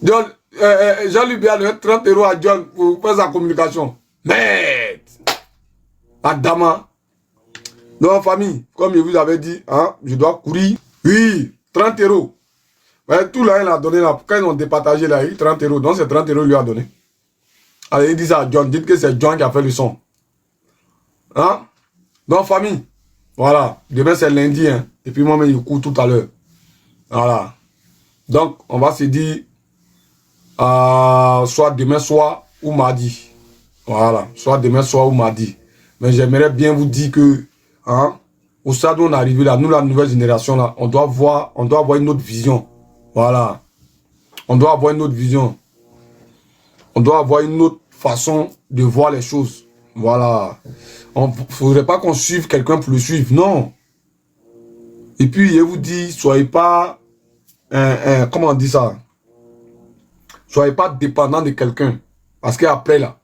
Donc, Jean-Luc Biya donne 30 € à John pour faire sa communication. Mais, Adama. Donc, famille, comme je vous avais dit, hein, je dois courir. Oui, 30 €. Ouais, tout là, il a donné là. Quand ils ont départagé là, il 30 €. Donc, c'est 30 € lui a donné. Allez, il dit ça à John. Dites que c'est John qui a fait le son. Hein? Donc, famille, voilà. Demain, c'est lundi. Hein. Et puis, moi-même, je cours tout à l'heure. Voilà. Donc, on va se dire, soit demain soir ou mardi. Voilà. Soit demain soir ou mardi. Mais j'aimerais bien vous dire que, hein, au stade où on est arrivé là, nous, la nouvelle génération, là, on doit avoir une autre vision. Voilà. On doit avoir une autre vision. On doit avoir une autre façon de voir les choses. Voilà. Il ne faudrait pas qu'on suive quelqu'un pour le suivre. Non. Et puis, je vous dis, soyez pas... comment on dit ça? Soyez pas dépendant de quelqu'un. Parce qu'après, là,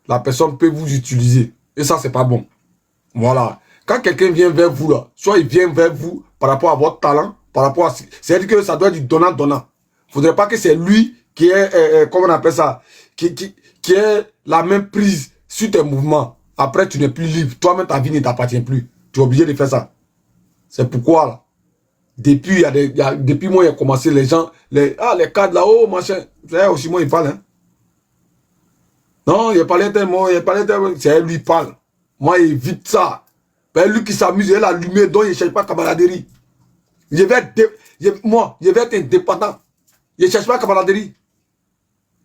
la personne peut vous utiliser. Et ça, c'est pas bon. Voilà. Quand quelqu'un vient vers vous, là, soit il vient vers vous par rapport à votre talent, par rapport à... C'est-à-dire que ça doit être du donnant-donnant. Il ne faudrait pas que c'est lui qui est, comment on appelle ça, qui est la même prise sur tes mouvements. Après, tu n'es plus libre. Toi-même, ta vie ne t'appartient plus. Tu es obligé de faire ça. C'est pourquoi, là, depuis, depuis moi, il a commencé, les gens, les cadres là-haut, machin. C'est aussi moi, il parle. Hein. Non, il parlait tellement, c'est lui qui parle. Moi, il évite ça. Ben, lui qui s'amuse, il est allumé, donc il ne cherche pas camaraderie. Je vais être indépendant. Je ne cherche pas camaraderie.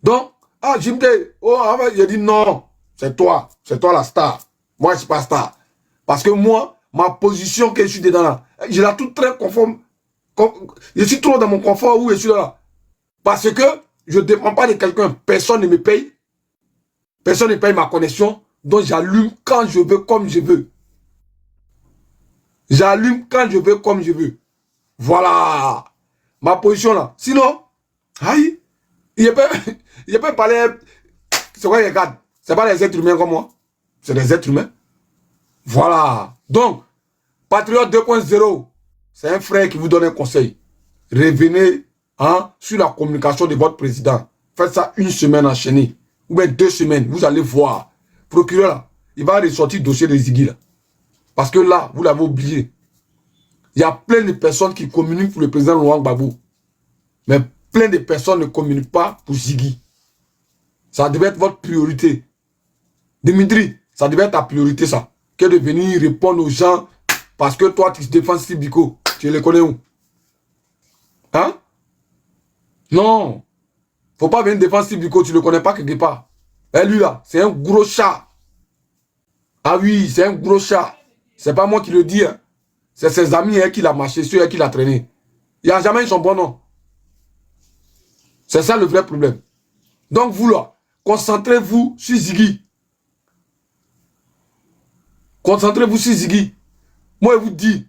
Donc, je me dis, je dis non, c'est toi la star. Moi, je ne suis pas star. Parce que moi, ma position que je suis dedans là, je la trouve très conforme. Je suis trop dans mon confort où je suis là. Parce que je ne dépends pas de quelqu'un. Personne ne me paye. Personne ne paye ma connexion. Donc, j'allume quand je veux, comme je veux. J'allume quand je veux, comme je veux. Voilà. Ma position là. Sinon, aïe, il peut parler. C'est quoi les gars? C'est pas des êtres humains comme moi. C'est des êtres humains. Voilà. Donc, Patriote 2.0, c'est un frère qui vous donne un conseil. Revenez sur la communication de votre président. Faites ça une semaine enchaînée. Ou bien 2 semaines. Vous allez voir. Procureur là, il va ressortir le dossier de Ziggy là. Parce que là, vous l'avez oublié. Il y a plein de personnes qui communiquent pour le président Laurent Gbagbo. Mais plein de personnes ne communiquent pas pour Ziggy. Ça devait être votre priorité. Dimitri, ça devait être ta priorité ça. Que de venir répondre aux gens parce que toi tu défends Sibiko. Tu les connais où? Hein? Non. Faut pas venir défendre Sibiko, tu le connais pas quelque part. Et lui là, c'est un gros chat. Ah oui, c'est un gros chat. C'est pas moi qui le dis. Hein. C'est ses amis qui l'ont marché, ceux qui l'ont traîné. Il n'y a jamais eu son bon nom. C'est ça le vrai problème. Donc vous là, concentrez-vous sur Ziggy. Concentrez-vous sur Ziggy. Moi, je vous dis.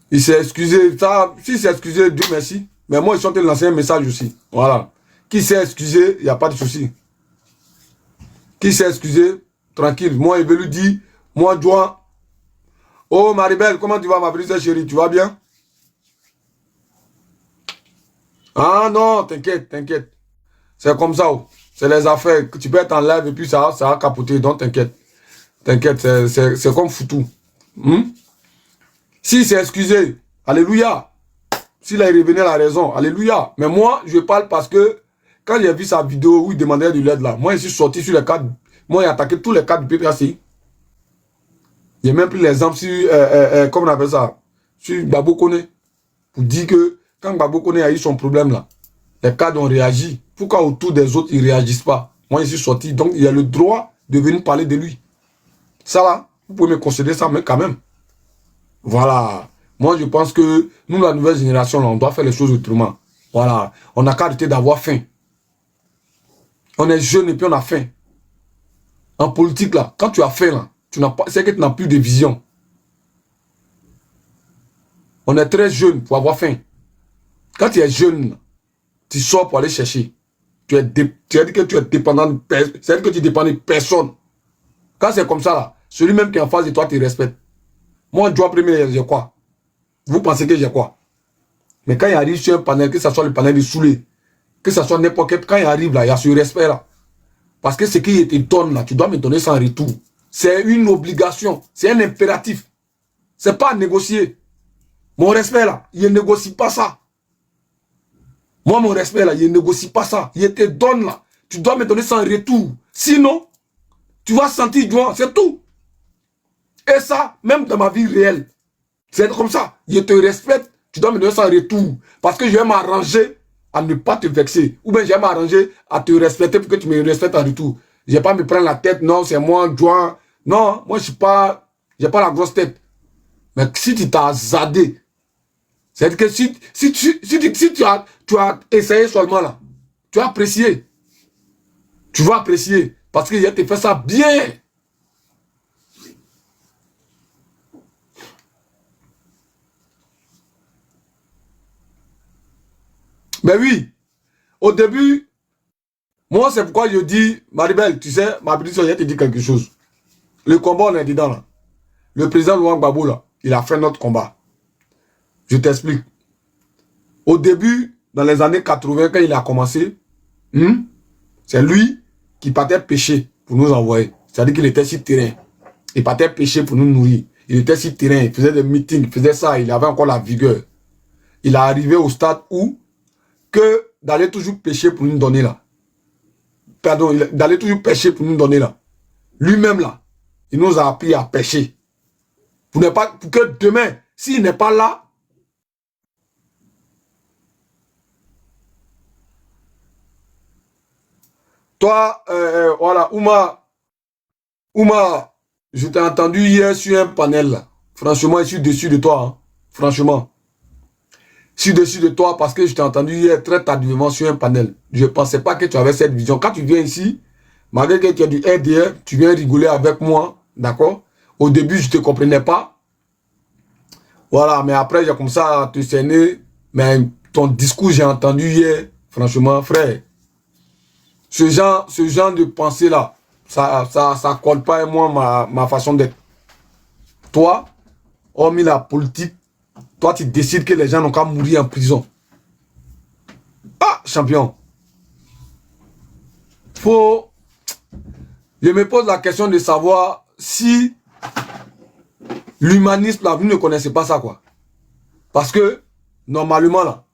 Il s'est excusé. S'il s'est excusé, Dieu merci. Mais moi, je suis en train de lancer un message aussi. Voilà. Qui s'est excusé, il n'y a pas de souci. Qui s'est excusé, tranquille. Moi, il veut lui dire, moi, je dois. Oh, Maribel, comment tu vas, ma petite chérie? Tu vas bien? Ah non, t'inquiète, t'inquiète. C'est comme ça. C'est les affaires. Tu peux être en live et puis ça va capoter. Donc, t'inquiète. T'inquiète, c'est comme foutu. S'il s'est excusé, alléluia. S'il a révélé la raison, alléluia. Mais moi, je parle parce que quand j'ai vu sa vidéo où il demandait de l'aide là, moi, je suis sorti sur les cadres. Moi, j'ai attaqué tous les cadres du PPACI. J'ai même pris l'exemple sur, comment on appelle ça, sur Gbagbo Kone. Pour dire que quand Gbagbo Kone a eu son problème là, les cadres ont réagi. Pourquoi autour des autres, ils ne réagissent pas? Moi, je suis sorti. Donc, il a le droit de venir parler de lui. Ça là, vous pouvez me concéder ça, mais quand même. Voilà. Moi, je pense que nous, la nouvelle génération, là, on doit faire les choses autrement. Voilà. On n'a qu'à arrêter d'avoir faim. On est jeune et puis on a faim. En politique, là, quand tu as faim, là, c'est que tu n'as plus de vision. On est très jeune pour avoir faim. Quand tu es jeune, tu sors pour aller chercher. Tu as dit que tu es dépendant de personne. C'est-à-dire que tu dépends de personne. Quand c'est comme ça, là, celui même qui est en face de toi te respecte. Moi, je dois premier, je crois. Vous pensez que j'ai quoi? Mais quand il arrive sur un panel, que ce soit le panel de Soulé, que ce soit n'importe quel, quand il arrive là, il y a ce respect là. Parce que ce qu'il te donne là, tu dois me donner ça en retour. C'est une obligation, c'est un impératif. C'est pas à négocier. Mon respect là, il ne négocie pas ça. Moi, mon respect là, il ne négocie pas ça. Il te donne là. Tu dois me donner ça en retour. Sinon, tu vas sentir joie, c'est tout. Et ça, même dans ma vie réelle, c'est comme ça. Je te respecte, tu dois me donner ça en retour. Parce que je vais m'arranger à ne pas te vexer. Ou bien je vais m'arranger à te respecter pour que tu me respectes en retour. Je ne vais pas me prendre la tête, non, c'est moi, joie. Non, moi, je n'ai pas la grosse tête. Mais si tu t'as zadé, c'est-à-dire que si tu as essayé seulement là, tu as apprécié. Tu vas apprécier. Parce que je te fait ça bien. Mais oui, au début, moi c'est pourquoi je dis, Maribel, tu sais, ma petite soeur, je te dis quelque chose. Le combat, on est dedans là. Le président Laurent Gbagbo là, il a fait notre combat. Je t'explique. Au début, dans les années 80, quand il a commencé, c'est lui qui partait pêcher pour nous envoyer. C'est-à-dire qu'il était sur le terrain. Il partait pêcher pour nous nourrir. Il était sur le terrain, il faisait des meetings, il faisait ça, il avait encore la vigueur. Il est arrivé au stade où que d'aller toujours pêcher pour nous donner là. Pardon, d'aller toujours pêcher pour nous donner là. Lui-même là, il nous a appris à pêcher. Pour que demain, s'il n'est pas là, toi, voilà, Ouma, je t'ai entendu hier sur un panel là. Franchement, je suis dessus de toi. Hein. Franchement. Je suis dessus de toi parce que je t'ai entendu hier très tardivement sur un panel. Je ne pensais pas que tu avais cette vision. Quand tu viens ici, malgré que tu as du RDR, tu viens rigoler avec moi. D'accord? Au début, je ne te comprenais pas. Voilà, mais après, j'ai commencé à te cerner. Mais ton discours, j'ai entendu hier. Franchement, frère. Ce genre de pensée-là, ça colle pas avec moi, ma façon d'être. Toi, hormis la politique, toi, tu décides que les gens n'ont qu'à mourir en prison. Ah, champion. Je me pose la question de savoir si l'humanisme, là, vous ne connaissez pas ça, quoi. Parce que, normalement, là,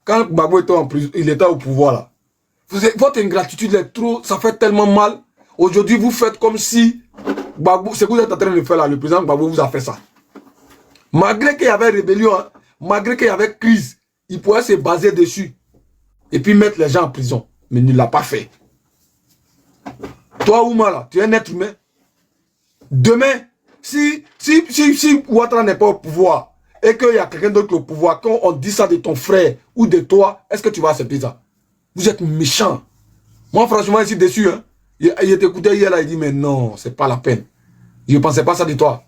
quand Gbagbo était en prison, il était au pouvoir, là, votre ingratitude est trop, ça fait tellement mal. Aujourd'hui, vous faites comme si Gbagbo, ce que vous êtes en train de faire là, le président Gbagbo vous a fait ça. Malgré qu'il y avait rébellion, hein, malgré qu'il y avait crise, il pourrait se baser dessus et puis mettre les gens en prison. Mais il ne l'a pas fait. Toi, Ouma, là, tu es un être humain. Demain, si Ouattara n'est pas au pouvoir et qu'il y a quelqu'un d'autre qui est au pouvoir, quand on dit ça de ton frère ou de toi, est-ce que tu vas accepter ça? Vous êtes méchant. Moi, franchement, je suis déçu. Hein. Il t'écoutait hier, là, il dit, mais non, c'est pas la peine. Je ne pensais pas ça de toi.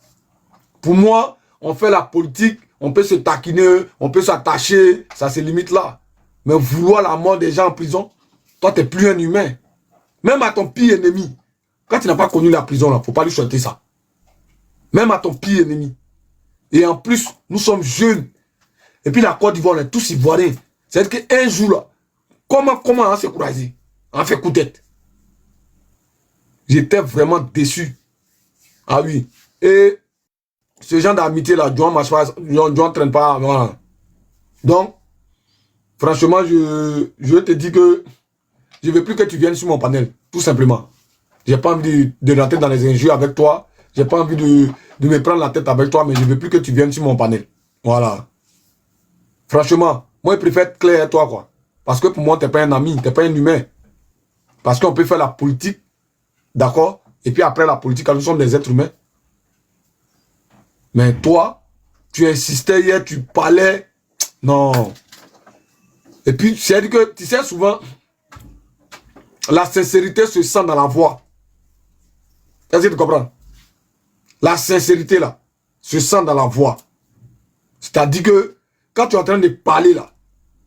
Pour moi, on fait la politique, on peut se taquiner, on peut s'attacher, ça se limite là. Mais vouloir la mort des gens en prison, toi, tu n'es plus un humain. Même à ton pire ennemi, quand tu n'as pas connu la prison, il ne faut pas lui souhaiter ça. Même à ton pire ennemi. Et en plus, nous sommes jeunes. Et puis la Côte d'Ivoire, on est tous ivoiriens. C'est-à-dire qu'un jour, là, comment on s'est couragé? On fait coup de tête. J'étais vraiment déçu. Ah oui. Et ce genre d'amitié-là, John ne traîne pas. Voilà. Donc, franchement, je te dis que je ne veux plus que tu viennes sur mon panel. Tout simplement. Je n'ai pas envie de rentrer dans les injures avec toi. Je n'ai pas envie de me prendre la tête avec toi, mais je ne veux plus que tu viennes sur mon panel. Voilà. Franchement, moi, je préfère être clair avec toi, quoi. Parce que pour moi, tu n'es pas un ami, tu n'es pas un humain. Parce qu'on peut faire la politique, d'accord? Et puis après la politique, nous sommes des êtres humains. Mais toi, tu insistais hier, tu parlais. Non. Et puis, c'est que, tu sais, souvent, la sincérité se sent dans la voix. Est-ce que tu comprends? La sincérité, là, se sent dans la voix. C'est-à-dire que, quand tu es en train de parler, là,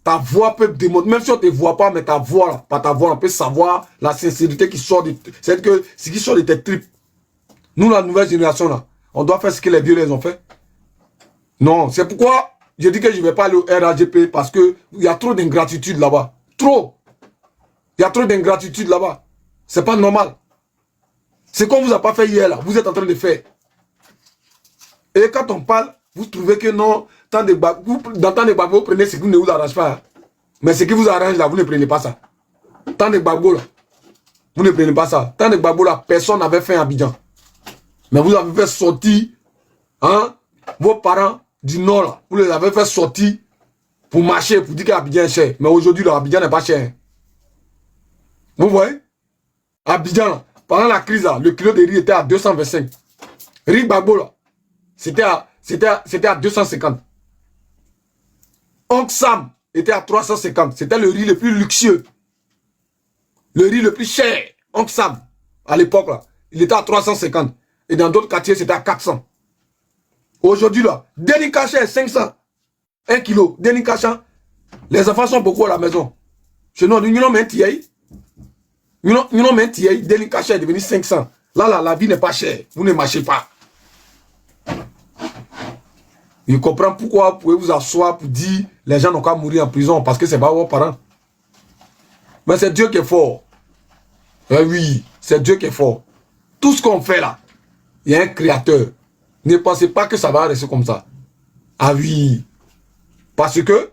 ta voix peut démontrer, même si on ne te voit pas, mais ta voix, là, pas ta voix, on peut savoir la sincérité qui sort de... C'est que ce qui sort de tes tripes. Nous, la nouvelle génération, là, on doit faire ce que les vieux les ont fait. Non, c'est pourquoi je dis que je ne vais pas aller au RAGP parce qu'il y a trop d'ingratitude là-bas. Trop. Il y a trop d'ingratitude là-bas. C'est pas normal. C'est qu'on ne vous a pas fait hier là. Vous êtes en train de faire. Et quand on parle, vous trouvez que non, dans tant de babos, vous prenez ce qui ne vous arrange pas. Hein. Mais ce qui vous arrange là, vous ne prenez pas ça. Tant de babos là, vous ne prenez pas ça. Tant de babos là, personne n'avait fait un Abidjan. Mais vous avez fait sortir hein, vos parents du Nord là. Vous les avez fait sortir pour marcher, pour dire qu'Abidjan est cher. Mais aujourd'hui, Abidjan n'est pas cher. Vous voyez? Abidjan, là, pendant la crise, là, le kilo de riz était à 225. Riz Bagbo, là, c'était à 250. Oncle Sam était à 350. C'était le riz le plus luxueux. Le riz le plus cher. Oncle Sam, à l'époque, là, il était à 350. Et dans d'autres quartiers, c'était à 400. Aujourd'hui, là, Denis Kacha est 500. 1 kilo. Denis Kacha. Les enfants sont beaucoup à la maison. Chez nous, nous avons un tiers. Nous avons un tiers. Denis Kacha est devenu 500. Là, la vie n'est pas chère. Vous ne marchez pas. Je comprends pourquoi vous pouvez vous asseoir pour dire les gens n'ont qu'à mourir en prison parce que ce n'est pas vos parents. Mais c'est Dieu qui est fort. Eh oui, c'est Dieu qui est fort. Tout ce qu'on fait là, il y a un créateur. Ne pensez pas que ça va rester comme ça. Ah oui. Parce que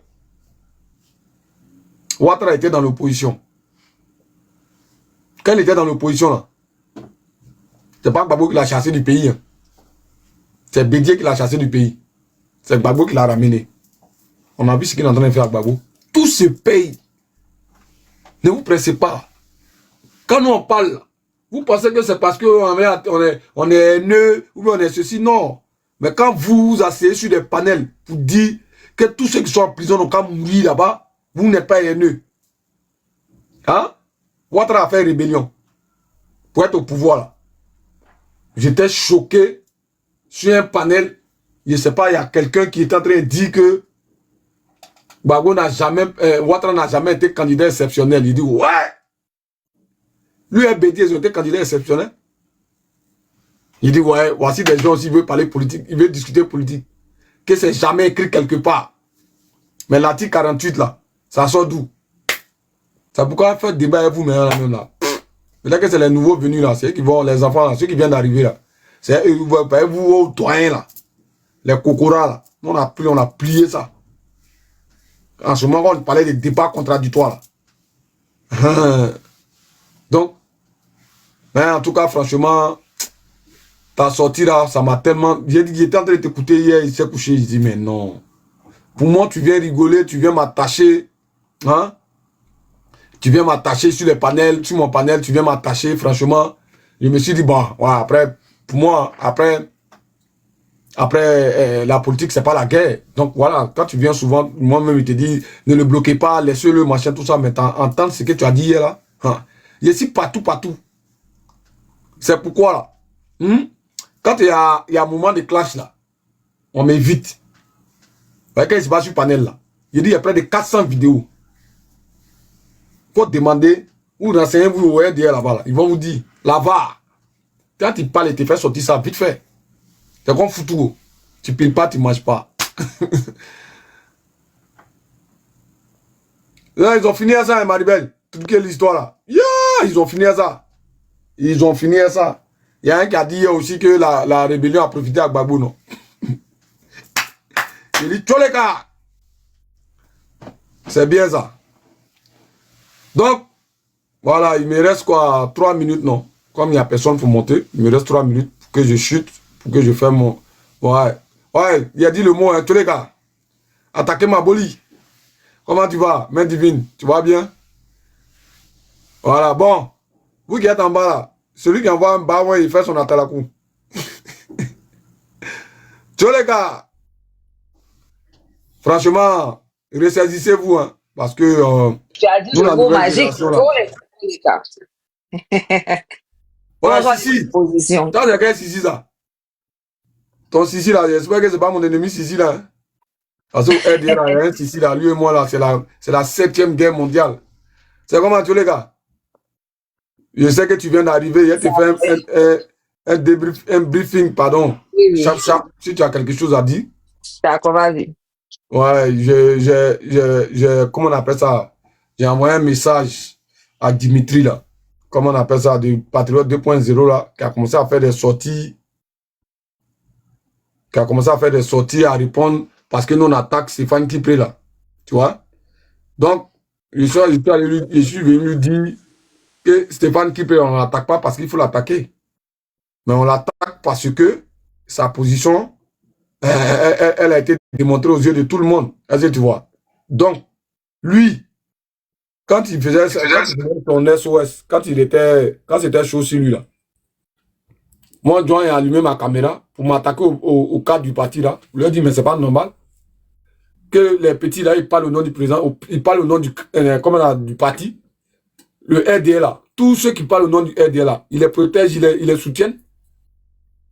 Ouattara était dans l'opposition. Quand il était dans l'opposition là, c'est pas Gbagbo qui l'a chassé du pays. Hein. C'est Bédié qui l'a chassé du pays. C'est Gbagbo qui l'a ramené. On a vu ce qu'il est en train de faire à Gbagbo. Tout se paye. Ne vous pressez pas. Quand nous on parle, vous pensez que c'est parce qu'on est haineux ou on est ceci. Non. Mais quand vous vous asseyez sur des panels pour dire que tous ceux qui sont en prison n'ont qu'à mourir là-bas, vous n'êtes pas haineux. Hein? Ouattara a fait rébellion pour être au pouvoir là. J'étais choqué sur un panel. Je ne sais pas, il y a quelqu'un qui est en train de dire que Ouattara n'a jamais été candidat exceptionnel. Il dit ouais. Lui et Bédié, ils ont été candidats exceptionnels. Il dit ouais, voici des gens qui veulent parler politique, ils veulent discuter politique. Que c'est jamais écrit quelque part. Mais l'article 48 là, ça sort d'où? C'est pourquoi faire débat avec vous maintenant même là. Peut-être que c'est les nouveaux venus là, c'est eux qui vont, les enfants là, ceux qui viennent d'arriver là. C'est eux, vous aux doyens là. Les cocoras là. Nous, on a plié ça. En ce moment, on parlait des débats contradictoires là. Donc, mais en tout cas, franchement, ta sortie là, ça m'a tellement... J'étais en train de t'écouter hier, il s'est couché, je dis, mais non. Pour moi, tu viens rigoler, tu viens m'attacher, hein? Tu viens m'attacher sur les panels, sur mon panel, tu viens m'attacher, franchement. Je me suis dit, bon, ouais, après, pour moi, après la politique, c'est pas la guerre. Donc voilà, quand tu viens souvent, moi-même, je te dis, ne le bloquez pas, laissez-le, machin, tout ça, mais entendre ce que tu as dit hier là. Hein? Je suis partout. C'est pourquoi là, quand il y a un moment de clash là, on m'invite. Quand il se passe sur le panel là, je dis il y a près de 400 vidéos. Faut demander ou renseignez-vous, vous voyez derrière là-bas. Là. Ils vont vous dire, la VAR. Quand ils parlent, ils te font sortir ça vite fait. C'est comme foutu. Tu ne piles pas, tu ne manges pas. Là, ils ont fini à ça, hein, Maribel. Toute l'histoire là. Yeah, ils ont fini à ça. Ils ont fini à ça. Il y a un qui a dit aussi que la rébellion a profité à Gbagbo, non. Il dit, tous les gars. C'est bien ça. Donc, voilà, il me reste quoi, 3 minutes, non. Comme il n'y a personne pour monter, il me reste 3 minutes pour que je chute, pour que je fasse mon... Ouais, il a dit le mot, hein, tous les gars. Attaquez ma bolie. Comment tu vas, main divine? Tu vas bien? Voilà, bon. Vous qui êtes en bas là, celui qui envoie un bas, ouais, il fait son atalakou. Tous les gars. Franchement, ressaisissez-vous, hein, parce que... tu as dit le mot magique, tous les gars. Ouais, Sissi. T'as de quel Sissi ça? Ton Sissi là, j'espère que c'est pas mon ennemi Sissi là. Hein? Parce que il y a un Sissi là, lui et moi là, c'est la 7e guerre mondiale. C'est comment tous les gars? Je sais que tu viens d'arriver, je te fais un briefing, pardon. Oui. Chap, si tu as quelque chose à dire. D'accord, vas-y. Ouais, comment on appelle ça? J'ai envoyé un message à Dimitri, là. Comment on appelle ça? Du Patriote 2.0, là, qui a commencé à faire des sorties. Qui a commencé à faire des sorties, à répondre, parce que nous, on attaque Stéphane Kipré, là. Tu vois? Donc, je suis venu lui dire que Stéphane Kipré, on ne l'attaque pas parce qu'il faut l'attaquer. Mais on l'attaque parce que sa position, elle a été démontrée aux yeux de tout le monde. Est-ce que tu vois? Donc, lui, quand il faisait son SOS, quand c'était chaud sur lui, là, moi, je dois allumer ma caméra pour m'attaquer au cadre du parti, là. Je lui ai dit, mais c'est pas normal que les petits, là, ils parlent au nom du président, ils parlent au nom du parti, le RDL, là. Tous ceux qui parlent au nom du RDL, là, ils les protègent, ils les soutiennent.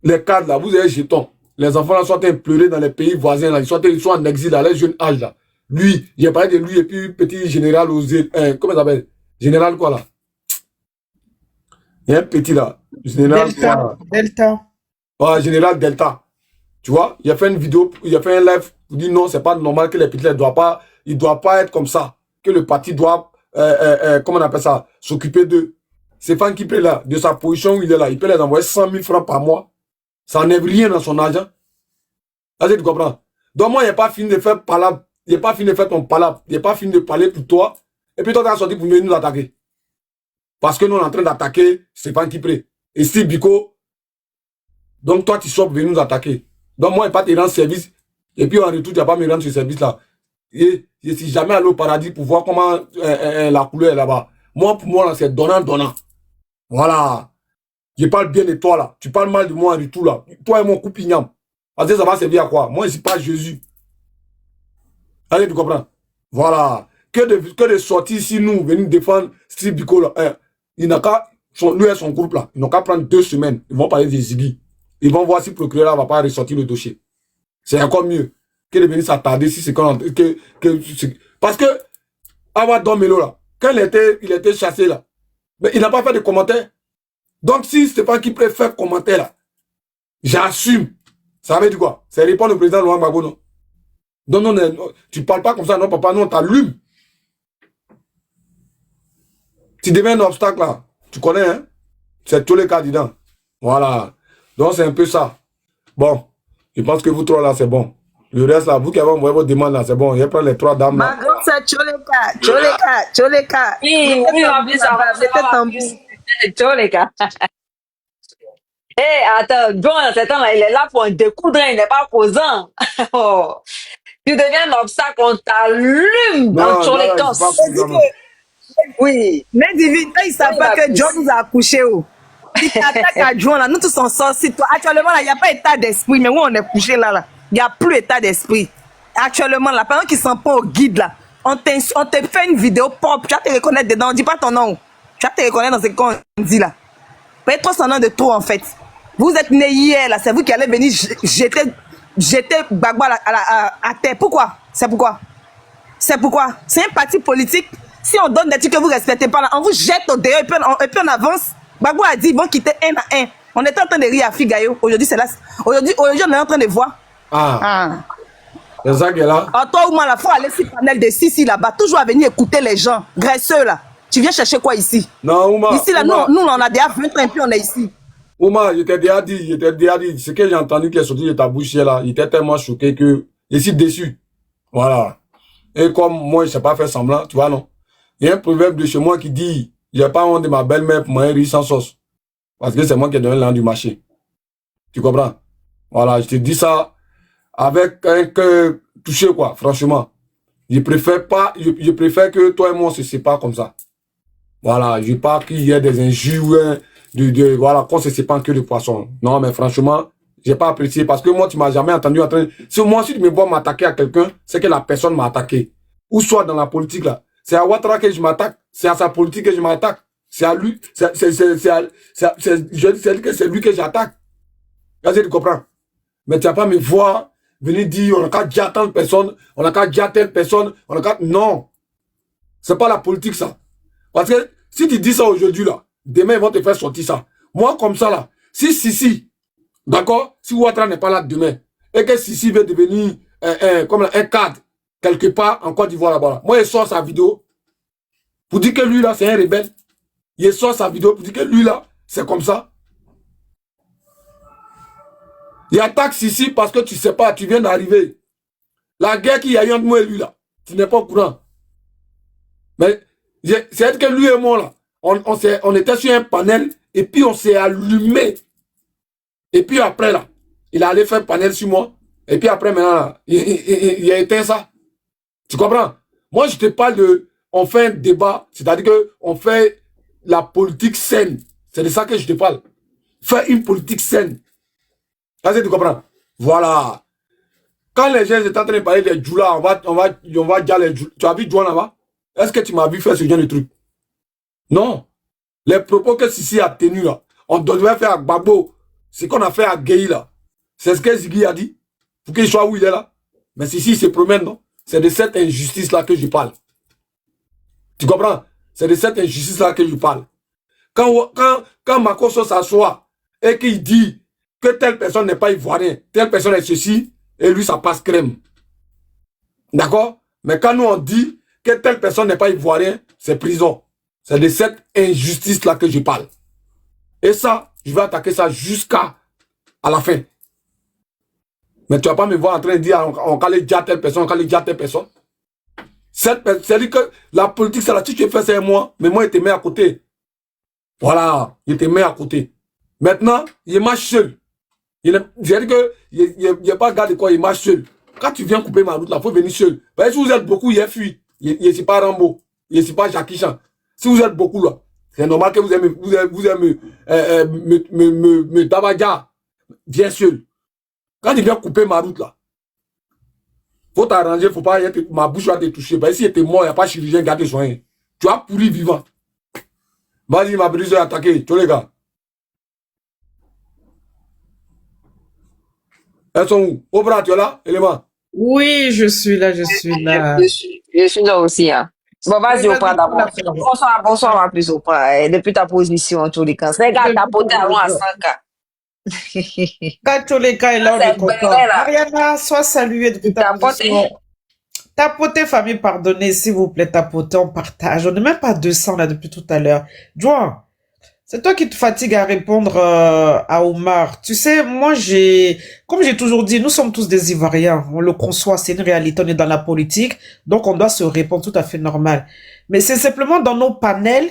Les cadres, là, vous avez jetons. Les enfants, là, sont en train de pleurer dans les pays voisins, là. Ils sont en exil, à leur jeune âge, là. Lui, j'ai parlé de lui, et puis petit général comment il s'appelle? Général quoi, là? Il y a un petit, là. Général Delta. quoi, là? Delta. Ouais, général Delta. Tu vois, il a fait une vidéo, il a fait un live pour dire non, c'est pas normal que les petits, ils doivent pas être comme ça. Que le parti doit, comment on appelle ça? S'occuper d'eux. C'est Fan qui paie là, de sa position où il est là. Il peut les envoyer 100 000 francs par mois. Ça n'enlève rien dans son argent. Est-ce que tu comprends? Donc moi, il n'est pas fini de faire palabre. Il n'est pas fini de faire ton palabre. Il n'est pas fini de parler pour toi. Et puis toi, tu as sorti pour venir nous attaquer. Parce que nous, on est en train d'attaquer Stéphane Kipré. Et Steve Biko. Donc toi, tu sors pour venir nous attaquer. Donc moi, il ne pas te rendre service. Et puis en retour, tu n'as pas me rendre ce service-là. Et je ne suis jamais allé au paradis pour voir comment la couleur est là-bas. Moi, pour moi, c'est donnant-donnant. Voilà. Je parle bien de toi, là. Tu parles mal de moi en retour, là. Toi et mon coupignam. Parce que ça va servir à quoi? Moi, je ne suis pas Jésus. Allez, tu comprends? Voilà. Que de sortir ici, nous, venir défendre Steve Biko, là. Il n'a qu'à, lui et son groupe, là, ils n'ont qu'à prendre 2 semaines. Ils vont parler des Ziggy. Ils vont voir si le procureur ne va pas ressortir le dossier. C'est encore mieux que de venir s'attarder si c'est quand. Parce que, Awa Domelo, là, quand il était chassé, là, mais il n'a pas fait de commentaires. Donc, si c'est pas qui préfère commenter, là, j'assume. Ça veut dire quoi? C'est répondre au président Laurent Gbagbo, non? Non, tu parles pas comme ça, non, papa, non, t'allumes. Tu deviens un obstacle, là. Tu connais, hein? C'est tous les candidats. Voilà. Donc, c'est un peu ça. Bon, je pense que vous trois, là, c'est bon. Le reste, là, vous qui avez envoyé vos demandes, là, c'est bon. Je prends les 3 dames, là. Ma grande sœur, Tcholeka. Oui, en plus, ça va. Tcholeka. Eh, attends, John, cet homme-là, il est là pour un découdre, il n'est pas posant. Oh. Tu deviens un obstacle, on t'allume dans Tcholeka. Oui, mais divine, ils ne savent pas que John nous a accouché. Si tu attaques à John, là, nous tous on sort. Actuellement, il n'y a pas état d'esprit, mais où on est couché là. Il n'y a plus état d'esprit. Actuellement, là, pendant qu'ils sont pas au guide, là, on te fait une vidéo propre. Tu vas te reconnaître dedans. On dit pas ton nom. Tu vas te reconnaître dans ce qu'on dit là. Faites trop son nom de trop en fait. Vous êtes né hier là, c'est vous qui allez venir jeter Gbagbo à terre. Pourquoi? C'est pourquoi? C'est pourquoi? C'est un parti politique. Si on donne des trucs que vous ne respectez pas là, on vous jette au dehors et puis on avance. Gbagbo a dit ils vont quitter 1 à 1. On était en train de rire à Figayo. Aujourd'hui, c'est là. Aujourd'hui, on est en train de voir. C'est ça qui est là. Alors, toi, Ouma, il faut aller sur le panel de Sissi là-bas. Toujours à venir écouter les gens. Graisseux là. Tu viens chercher quoi ici? Non, Ouma. Ici, là, nous, on a déjà 20 ans et puis on est ici. Ouma, je t'ai déjà dit. Ce que j'ai entendu qui est sorti de ta bouche là, il était tellement choqué que je suis déçu. Voilà. Et comme moi, je ne sais pas faire semblant, tu vois, non? Il y a un proverbe de chez moi qui dit, j'ai pas honte de ma belle-mère pour manger riz sans sauce. Parce que c'est moi qui ai donné l'an du marché. Tu comprends? Voilà, je te dis ça avec un cœur touché, quoi, franchement. Je préfère que toi et moi, on se sépare comme ça. Voilà, je veux pas qu'il y ait des injures, voilà, qu'on se sépare que de poisson. Non, mais franchement, j'ai pas apprécié parce que moi, tu m'as jamais entendu en train. Si moi, si tu me vois m'attaquer à quelqu'un, c'est que la personne m'a attaqué. Ou soit dans la politique, là. C'est à Ouattara que je m'attaque. C'est à sa politique que je m'attaque. C'est à lui. Je dis que c'est lui que j'attaque. Là, tu comprends? Mais tu vas pas me voir venir dire, on a qu'à dire tant de personnes, on a qu'à dire telle personne, on a qu'à. Non. C'est pas la politique, ça. Parce que si tu dis ça aujourd'hui, là, demain, ils vont te faire sortir ça. Moi, comme ça, là, si, d'accord, si Ouattara n'est pas là demain, et que Sissi veut devenir comme un cadre quelque part en Côte d'Ivoire là-bas. Moi, il sort sa vidéo pour dire que lui là, c'est un rebelle. Il sort sa vidéo pour dire que lui là, c'est comme ça. Il attaque ici parce que tu sais pas, tu viens d'arriver. La guerre qu'il y a eu entre moi et lui là, tu n'es pas au courant. Mais c'est que lui et moi là, on était sur un panel et puis on s'est allumé. Et puis après là, il allait faire panel sur moi. Et puis après maintenant, là, il a éteint ça. Tu comprends? Moi je te parle de, on fait un débat, c'est-à-dire que on fait la politique saine. C'est de ça que je te parle. Faire une politique saine. Là, tu comprends? Voilà. Quand les gens étaient en train de parler des djoulas, on va dire les djoulas. Tu as vu Djouan là-bas? Est-ce que tu m'as vu faire ce genre de truc? Non. Les propos que Sissi a tenus là, on devait faire à Gbagbo. Ce qu'on a fait à Gueye là. C'est ce que Ziggy a dit. Pour qu'il soit où il est là. Mais Sissi il se promène, non? C'est de cette injustice là que je parle. Tu comprends? C'est de cette injustice là que je parle. Quand Makosso s'assoit et qu'il dit que telle personne n'est pas ivoirien, telle personne est ceci, et lui ça passe crème. D'accord? Mais quand nous on dit que telle personne n'est pas ivoirien, c'est prison. C'est de cette injustice-là que je parle. Et ça, je vais attaquer ça jusqu'à la fin. Mais tu ne vas pas me voir en train de dire on va aller dire telle personne, on va aller dire telle personne. C'est-à-dire que la politique, c'est là, si tu fais ça moi, mais moi, il te met à côté. Voilà, il te met à côté. Maintenant, il marche seul. C'est-à-dire qu'il n'y a pas garde quoi, il marche seul. Quand tu viens couper ma route, là, il faut venir seul. Parce que si vous êtes beaucoup, il est fui. Il n'est pas Rambo. Il n'est pas Jackie Chan. Si vous êtes beaucoup, là, c'est normal que vous aimez me tabaga. Viens seul. Quand il vient couper ma route, là, faut t'arranger, faut pas, ma bouche va te toucher. Parce que si tu es mort, il n'y a pas de chirurgien qui va te soigner. Tu vas pourrir vivant. Vas-y, ma brise est attaquée. Tous les gars. Elles sont où? Obra, tu es là? Élément. Oui, je suis là, je suis là. Je suis là aussi. Hein. Bon, vas-y, Oprah d'abord. Bonsoir, en plus, Oprah. Depuis ta position, en tous les cas. C'est gars, t'as poté avant à 5 Quand tous les cas est là, on est content. Mariana, sois saluée depuis ta position. Tapoter, famille, pardonnez, s'il vous plaît, tapoter, on partage. On n'est même pas 200 là depuis tout à l'heure. Joan, c'est toi qui te fatigues à répondre à Omar. Tu sais, moi, comme j'ai toujours dit, nous sommes tous des Ivoiriens. On le conçoit, c'est une réalité, on est dans la politique. Donc, on doit se répondre tout à fait normal. Mais c'est simplement dans nos panels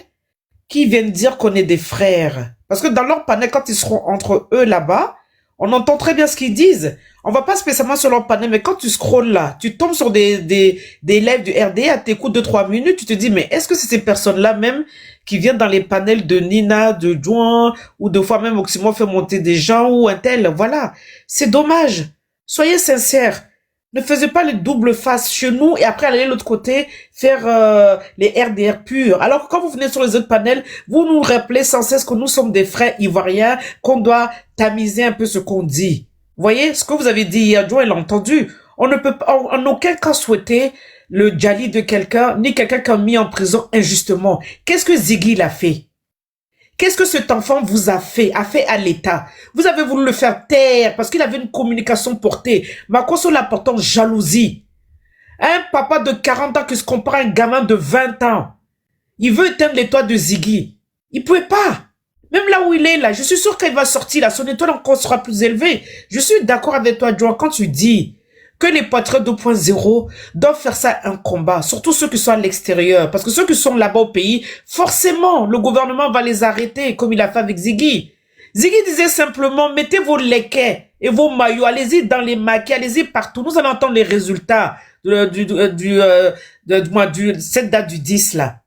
qui viennent dire qu'on est des frères. Parce que dans leur panel, quand ils seront entre eux là-bas, on entend très bien ce qu'ils disent. On va pas spécialement sur leur panel, mais quand tu scrolles là, tu tombes sur des lives du RDA, t'écoutes 2-3 minutes, tu te dis, mais est-ce que c'est ces personnes-là même qui viennent dans les panels de Nina, de Juan, ou de fois même Oxymore fait monter des gens, ou un tel, voilà. C'est dommage. Soyez sincères. Ne faisez pas les doubles faces chez nous et après aller de l'autre côté faire les RDR purs. Alors quand vous venez sur les autres panels, vous nous rappelez sans cesse que nous sommes des frères ivoiriens, qu'on doit tamiser un peu ce qu'on dit. Vous voyez, ce que vous avez dit hier, Joe, elle a entendu. On ne peut pas, en aucun cas souhaiter le djali de quelqu'un, ni quelqu'un qui a mis en prison injustement. Qu'est-ce que Ziggy l'a fait? Qu'est-ce que cet enfant vous a fait à l'État? Vous avez voulu le faire taire parce qu'il avait une communication portée. Makosso l'a porté en jalousie. Un papa de 40 ans qui se compare à un gamin de 20 ans. Il veut éteindre l'étoile de Ziggy. Il pouvait pas. Même là où il est, là, je suis sûr qu'il va sortir, là, son étoile encore sera plus élevée. Je suis d'accord avec toi, Joan, quand tu dis que les patriotes 2.0 doivent faire ça un combat, surtout ceux qui sont à l'extérieur. Parce que ceux qui sont là-bas au pays, forcément, le gouvernement va les arrêter, comme il a fait avec Ziggy. Ziggy disait simplement, mettez vos léquets et vos maillots, allez-y dans les maquis, allez-y partout. Nous allons entendre les résultats cette date du 10, là.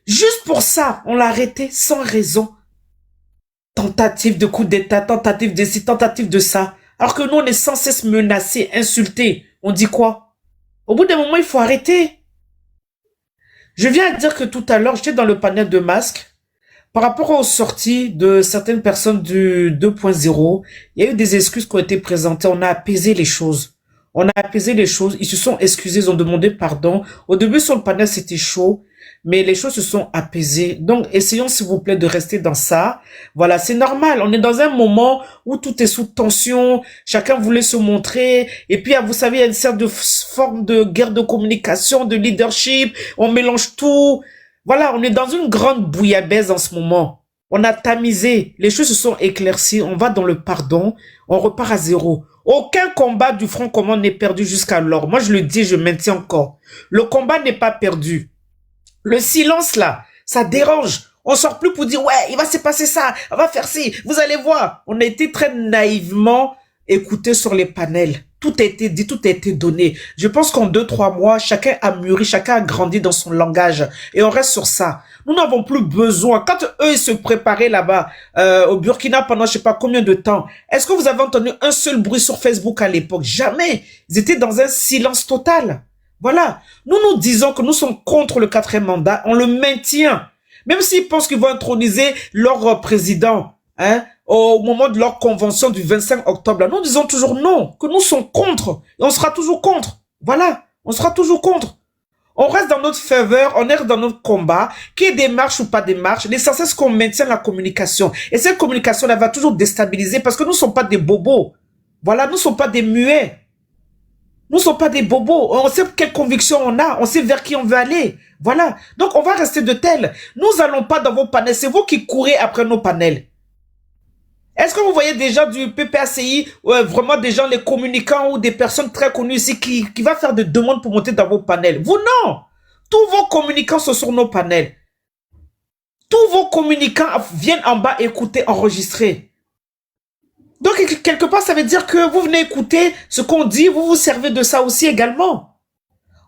Juste pour ça, on l'a arrêté sans raison. Tentative de coup d'état, tentative de ci, tentative de ça. Alors que nous, on est sans cesse menacés, insultés. On dit quoi? Au bout d'un moment, il faut arrêter. Je viens de dire que tout à l'heure, j'étais dans le panel de masques. Par rapport aux sorties de certaines personnes du 2.0, il y a eu des excuses qui ont été présentées. On a apaisé les choses. On a apaisé les choses. Ils se sont excusés, ils ont demandé pardon. Au début, sur le panel, c'était chaud. mais les choses se sont apaisées. Donc, essayons, s'il vous plaît, de rester dans ça. Voilà, c'est normal. On est dans un moment où tout est sous tension. Chacun voulait se montrer. Et puis, vous savez, il y a une sorte de forme de guerre de communication, de leadership. On mélange tout. Voilà, on est dans une grande bouillabaisse en ce moment. On a tamisé. Les choses se sont éclaircies. On va dans le pardon. On repart à zéro. Aucun combat du Front commun n'est perdu jusqu'alors. Moi, je le dis, je maintiens encore. Le combat n'est pas perdu. Le silence, là, ça dérange. On sort plus pour dire, ouais, il va se passer ça, on va faire ci, vous allez voir. On a été très naïvement écoutés sur les panels. Tout a été dit, tout a été donné. Je pense qu'en 2-3 mois, chacun a mûri, chacun a grandi dans son langage. Et on reste sur ça. Nous n'avons plus besoin. Quand eux, ils se préparaient là-bas, au Burkina pendant je sais pas combien de temps, est-ce que vous avez entendu un seul bruit sur Facebook à l'époque? Jamais. Ils étaient dans un silence total. Voilà. Nous disons que nous sommes contre le 4e mandat. On le maintient. Même s'ils pensent qu'ils vont introniser leur président, hein, au moment de leur convention du 25 octobre, là, nous disons toujours non, que nous sommes contre. Et on sera toujours contre. Voilà. On sera toujours contre. On reste dans notre faveur, on reste dans notre combat, qu'il y ait des marches ou pas des marches. L'essentiel, c'est qu'on maintient la communication. Et cette communication-là va toujours déstabiliser parce que nous ne sommes pas des bobos. Voilà, nous ne sommes pas des muets. Nous ne sommes pas des bobos. On sait quelle conviction on a. On sait vers qui on veut aller. Voilà. Donc, on va rester de tel. Nous n'allons pas dans vos panels. C'est vous qui courez après nos panels. Est-ce que vous voyez des gens du PPACI, vraiment des gens, les communicants ou des personnes très connues ici qui va faire des demandes pour monter dans vos panels? Vous, non. Tous vos communicants sont sur nos panels. Tous vos communicants viennent en bas écouter, enregistrer. Donc, quelque part, ça veut dire que vous venez écouter ce qu'on dit, vous vous servez de ça aussi également.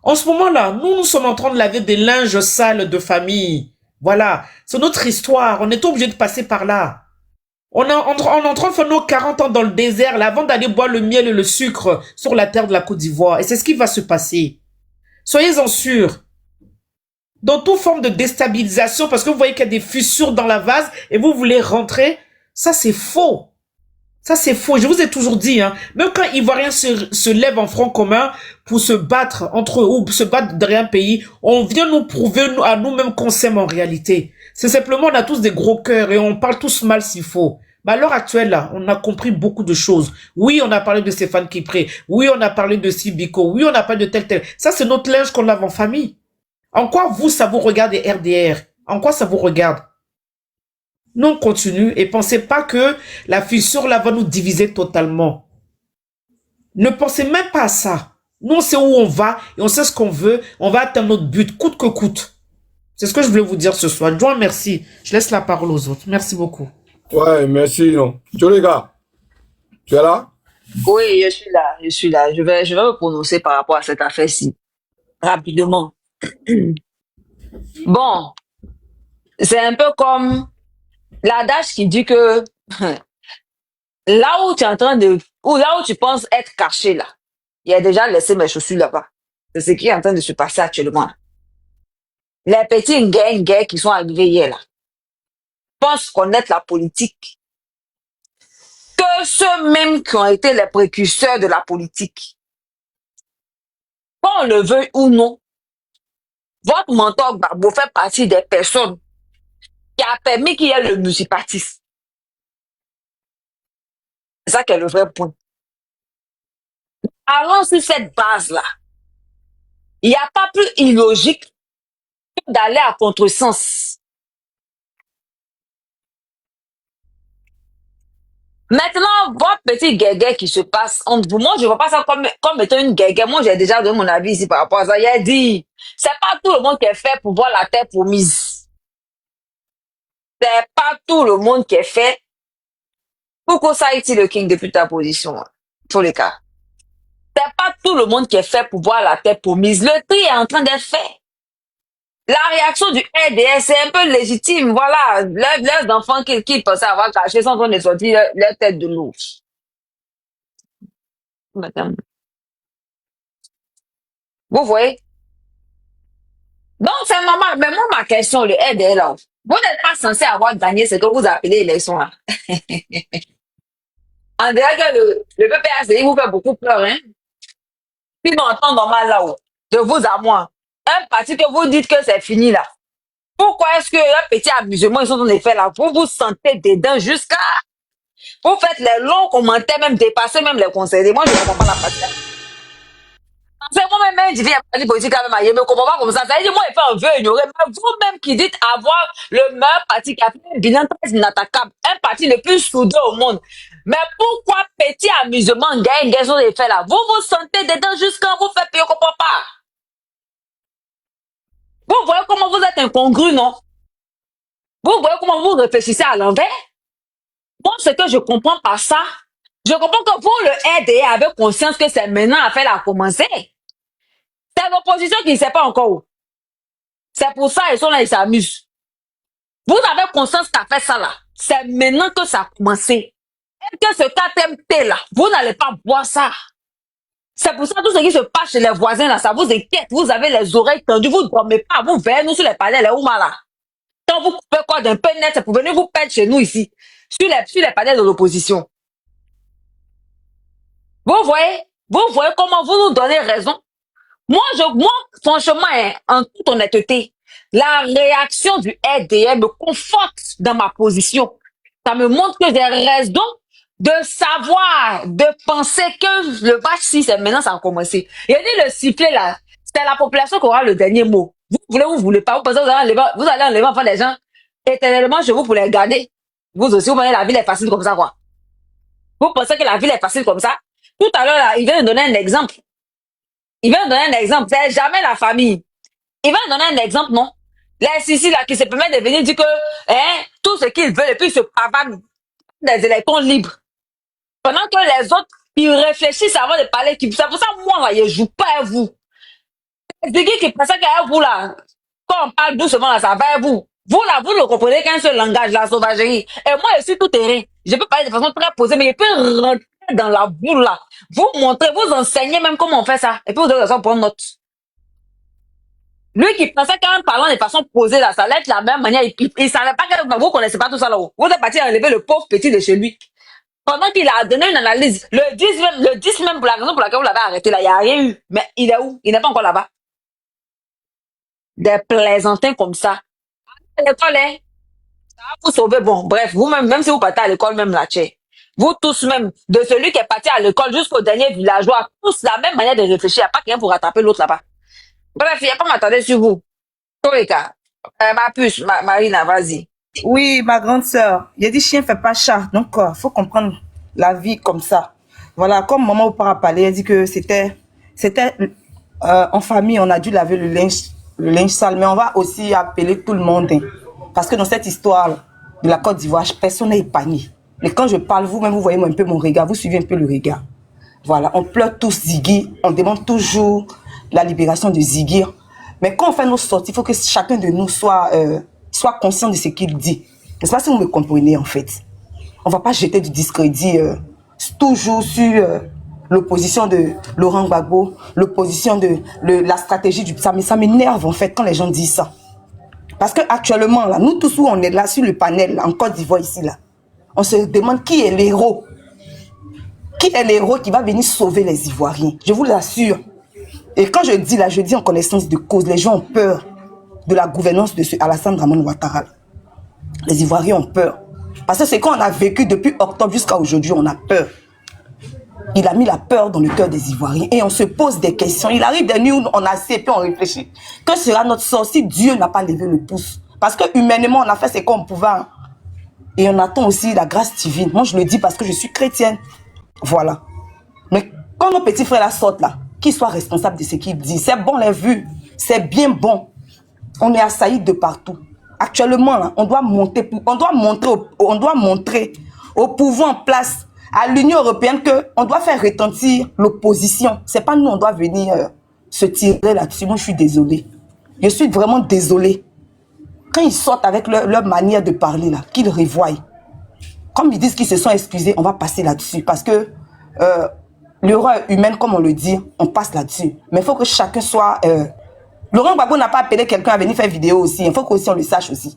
En ce moment-là, nous sommes en train de laver des linges sales de famille. Voilà, c'est notre histoire, on est obligé de passer par là. On est en train de faire nos 40 ans dans le désert, là, avant d'aller boire le miel et le sucre sur la terre de la Côte d'Ivoire. Et c'est ce qui va se passer. Soyez-en sûrs. Dans toute forme de déstabilisation, parce que vous voyez qu'il y a des fissures dans la vase et vous voulez rentrer, ça c'est faux. Ça, c'est faux. Je vous ai toujours dit, hein, même quand Ivoiriens se lèvent en front commun pour se battre entre eux ou se battre derrière un pays, on vient nous prouver à nous-mêmes qu'on s'aime en réalité. C'est simplement, on a tous des gros cœurs et on parle tous mal s'il faut. Mais à l'heure actuelle, là, on a compris beaucoup de choses. Oui, on a parlé de Stéphane Kipré. Oui, on a parlé de Sibiko. Oui, on a parlé de tel. Ça, c'est notre linge qu'on lave en famille. En quoi vous, ça vous regarde les RDR? En quoi ça vous regarde? Nous, on continue et pensez pas que la fissure là va nous diviser totalement. Ne pensez même pas à ça. Nous, on sait où on va et on sait ce qu'on veut. On va atteindre notre but, coûte que coûte. C'est ce que je voulais vous dire ce soir. Joan, merci. Je laisse la parole aux autres. Merci beaucoup. Ouais, merci. Non. Les gars, tu es là? Oui, je suis là. Je suis là. Je vais me prononcer par rapport à cette affaire-ci. Rapidement. Bon. C'est un peu comme l'adage qui dit que là où tu es en train de, ou là où tu penses être caché là, il a déjà laissé mes chaussures là-bas. C'est ce qui est en train de se passer actuellement. Les petits guerres qui sont arrivés hier là, pensent connaître la politique. Que ceux-mêmes qui ont été les précurseurs de la politique, qu'on le veuille ou non, votre mentor Gbagbo fait partie des personnes qui a permis qu'il y ait le multipartisme. C'est ça qui est le vrai point. Allons sur cette base-là. Il n'y a pas plus illogique que d'aller à contresens. Maintenant, votre petit guégué qui se passe entre vous, moi je ne vois pas ça comme étant une guégué. Moi j'ai déjà donné mon avis ici par rapport à ça. Il a dit, c'est pas tout le monde qui est fait pour voir la terre promise. C'est pas tout le monde qui est fait pour que ça ait été le king depuis ta position. Tous les cas. C'est pas tout le monde qui est fait pour voir la terre promise. Le tri est en train d'être fait. La réaction du RDS, c'est un peu légitime. Voilà, leurs enfants qui pensaient avoir caché sont en train de sortir leur tête de l'eau. Madame. Vous voyez? Donc, c'est normal. Mais moi, ma question, le RDS, là, vous n'êtes pas censé avoir gagné ce que vous appelez l'élection, là. En dehors que le PPACI vous fait beaucoup peur, hein? Puis, en temps normal, là-haut, de vous à moi. Un parti que vous dites que c'est fini, là. Pourquoi est-ce que un petit amusement, ils sont en effet là? Vous vous sentez dedans jusqu'à... Vous faites les longs commentaires, même dépasser même les conseils. Moi, je ne comprends pas la partie. C'est moi-même, je dis, il y a politique quand même, je ne comprends pas comme ça. Ça veut dire, moi, il fait un vœu ignoré. Mais vous-même qui dites avoir le meilleur parti qui a fait un bilan très inattaquable, un parti le plus soudé au monde. Mais pourquoi petit amusement, gagne, sont des faits là? Vous vous sentez dedans jusqu'à vous faire payer, je ne comprends pas. Vous voyez comment vous êtes incongru, non? Vous voyez comment vous réfléchissez à l'envers? Moi, ce que je comprends par ça, je comprends que vous, le RDA, avez conscience que c'est maintenant à faire la commencer. C'est l'opposition qui ne sait pas encore où. C'est pour ça ils sont là, ils s'amusent. Vous avez conscience qu'a fait ça là. C'est maintenant que ça a commencé. Et que ce KTMT là, vous n'allez pas voir ça. C'est pour ça que tout ce qui se passe chez les voisins là, ça vous inquiète. Vous avez les oreilles tendues, vous ne dormez pas. Vous veillez nous sur les panels, les Ouma là. Quand vous coupez quoi d'un peu net, c'est pour venir vous perdre chez nous ici. Sur les panels de l'opposition. Vous voyez comment vous nous donnez raison. Moi, franchement, hein, en toute honnêteté, la réaction du RDR me conforte dans ma position. Ça me montre que j'ai raison de savoir, de penser que le match, si c'est maintenant, ça a commencé. Il a dit le sifflet là, c'est la population qui aura le dernier mot. Vous voulez pas, vous pensez que vous allez enlever enfant des gens éternellement chez vous pour les garder. Vous aussi, vous pensez que la ville est facile comme ça, quoi. Vous pensez que la ville est facile comme ça? Tout à l'heure, là, il vient de donner un exemple. C'est jamais la famille. Il va donner un exemple, non? Les Sissi, là, qui se permettent de venir dire que, tout ce qu'ils veulent, et puis ils se pavadent des élections libres. Pendant que les autres, ils réfléchissent avant de parler. C'est pour ça, moi, là, je joue pas à vous. C'est qui pense qu'à vous, là, quand on parle doucement, là, ça va à vous. Vous, là, vous ne comprenez qu'un seul langage, la sauvagerie. Et moi, je suis tout terrain. Je peux parler de façon très posée, mais je peux rentrer dans la boule, là. Vous montrez, vous enseignez même comment on fait ça. Et puis vous devez ça pour une note. Lui qui pensait qu'en parlant de façon posée, là, ça allait être la même manière. Il savait pas que vous connaissez pas tout ça là-haut. Vous êtes parti enlever le pauvre petit de chez lui. Pendant qu'il a donné une analyse, le 10 même pour la raison pour laquelle vous l'avez arrêté, là, il n'y a rien eu. Mais il est où? Il n'est pas encore là-bas. Des plaisantins comme ça. À l'école, hein, ça va vous sauver. Bon, bref, vous-même, même si vous partez à l'école, même là, vous tous même, de celui qui est parti à l'école jusqu'au dernier villageois, tous la même manière de réfléchir. Il n'y a pas quelqu'un pour rattraper l'autre là-bas. Bref, il n'y a pas m'attendre sur vous. Torika, ma puce, Marina, vas-y. Oui, ma grande sœur. Il a dit chien fait pas chat. Donc, faut comprendre la vie comme ça. Voilà, comme maman ou papa parlait, elle dit que c'était en famille, on a dû laver le linge sale, mais on va aussi appeler tout le monde. Hein. Parce que dans cette histoire de la Côte d'Ivoire, personne n'est épargné. Mais quand je parle, vous-même, vous voyez un peu mon regard, vous suivez un peu le regard. Voilà, on pleure tous Ziggy, on demande toujours la libération de Ziggy. Mais quand on fait nos sorties, il faut que chacun de nous soit conscient de ce qu'il dit. Je ne sais pas si vous me comprenez en fait. On ne va pas jeter du discrédit toujours sur l'opposition de Laurent Gbagbo, l'opposition de la stratégie du... Ça m'énerve en fait quand les gens disent ça. Parce qu'actuellement, là, nous tous où on est là sur le panel, là, en Côte d'Ivoire ici, là, on se demande qui est l'héros. Qui est l'héros qui va venir sauver les Ivoiriens? Je vous l'assure. Et quand je dis là, je dis en connaissance de cause, les gens ont peur de la gouvernance de ce Alassane Dramane Ouattara. Les Ivoiriens ont peur. Parce que c'est qu'on a vécu depuis octobre jusqu'à aujourd'hui, on a peur. Il a mis la peur dans le cœur des Ivoiriens et on se pose des questions. Il arrive des nuits où on assied et puis on réfléchit. Que sera notre sort si Dieu n'a pas levé le pouce? Parce que humainement, on a fait ce qu'on pouvait. Et on attend aussi la grâce divine. Moi, je le dis parce que je suis chrétienne. Voilà. Mais quand nos petits frères là sortent là, qu'ils soient responsables de ce qu'ils disent. C'est bon les vues. C'est bien bon. On est assaillis de partout. Actuellement, là, on doit montrer au pouvoir en place, à l'Union européenne, qu'on doit faire retentir l'opposition. C'est pas nous, on doit venir se tirer là-dessus. Moi, je suis désolée. Je suis vraiment désolée. Quand ils sortent avec leur manière de parler, là, qu'ils revoient. Comme ils disent qu'ils se sont excusés, on va passer là-dessus. Parce que l'erreur humaine, comme on le dit, on passe là-dessus. Mais il faut que chacun soit... Laurent Gbagbo n'a pas appelé quelqu'un à venir faire vidéo aussi. Il faut qu'aussi on le sache aussi.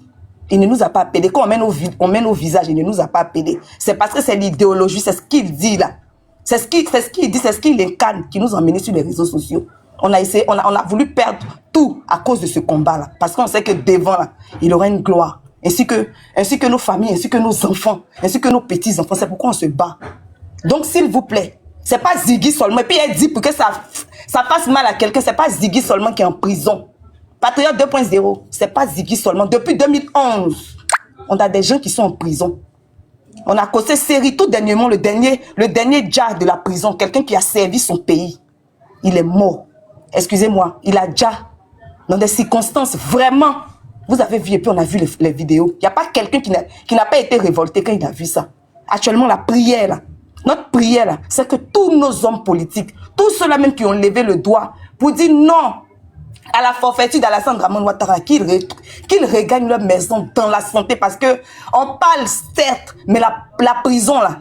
Il ne nous a pas appelé. Quand on met nos visages, il ne nous a pas appelé. C'est parce que c'est l'idéologie, c'est ce qu'il dit là. C'est ce qu'il dit, c'est ce qu'il incarne qui nous a menés sur les réseaux sociaux. On a essayé, on a voulu perdre tout à cause de ce combat-là. Parce qu'on sait que devant, là, il aura une gloire. Ainsi que nos familles, ainsi que nos enfants, ainsi que nos petits-enfants. C'est pourquoi on se bat. Donc, s'il vous plaît, c'est pas Ziggy seulement. Et puis, elle dit pour que ça fasse mal à quelqu'un, c'est pas Ziggy seulement qui est en prison. Patriote 2.0, c'est pas Ziggy seulement. Depuis 2011, on a des gens qui sont en prison. On a causé série tout dernièrement, le dernier Dja de la prison, quelqu'un qui a servi son pays. Il est mort. Excusez-moi, il a déjà, dans des circonstances vraiment, vous avez vu et puis on a vu les vidéos. Il n'y a pas quelqu'un qui n'a pas été révolté quand il a vu ça. Actuellement, la prière, là, notre prière, là, c'est que tous nos hommes politiques, tous ceux-là même qui ont levé le doigt pour dire non à la forfaiture d'Alassane Dramane Ouattara, qu'ils regagnent leur maison dans la santé, parce que on parle certes, mais la prison là,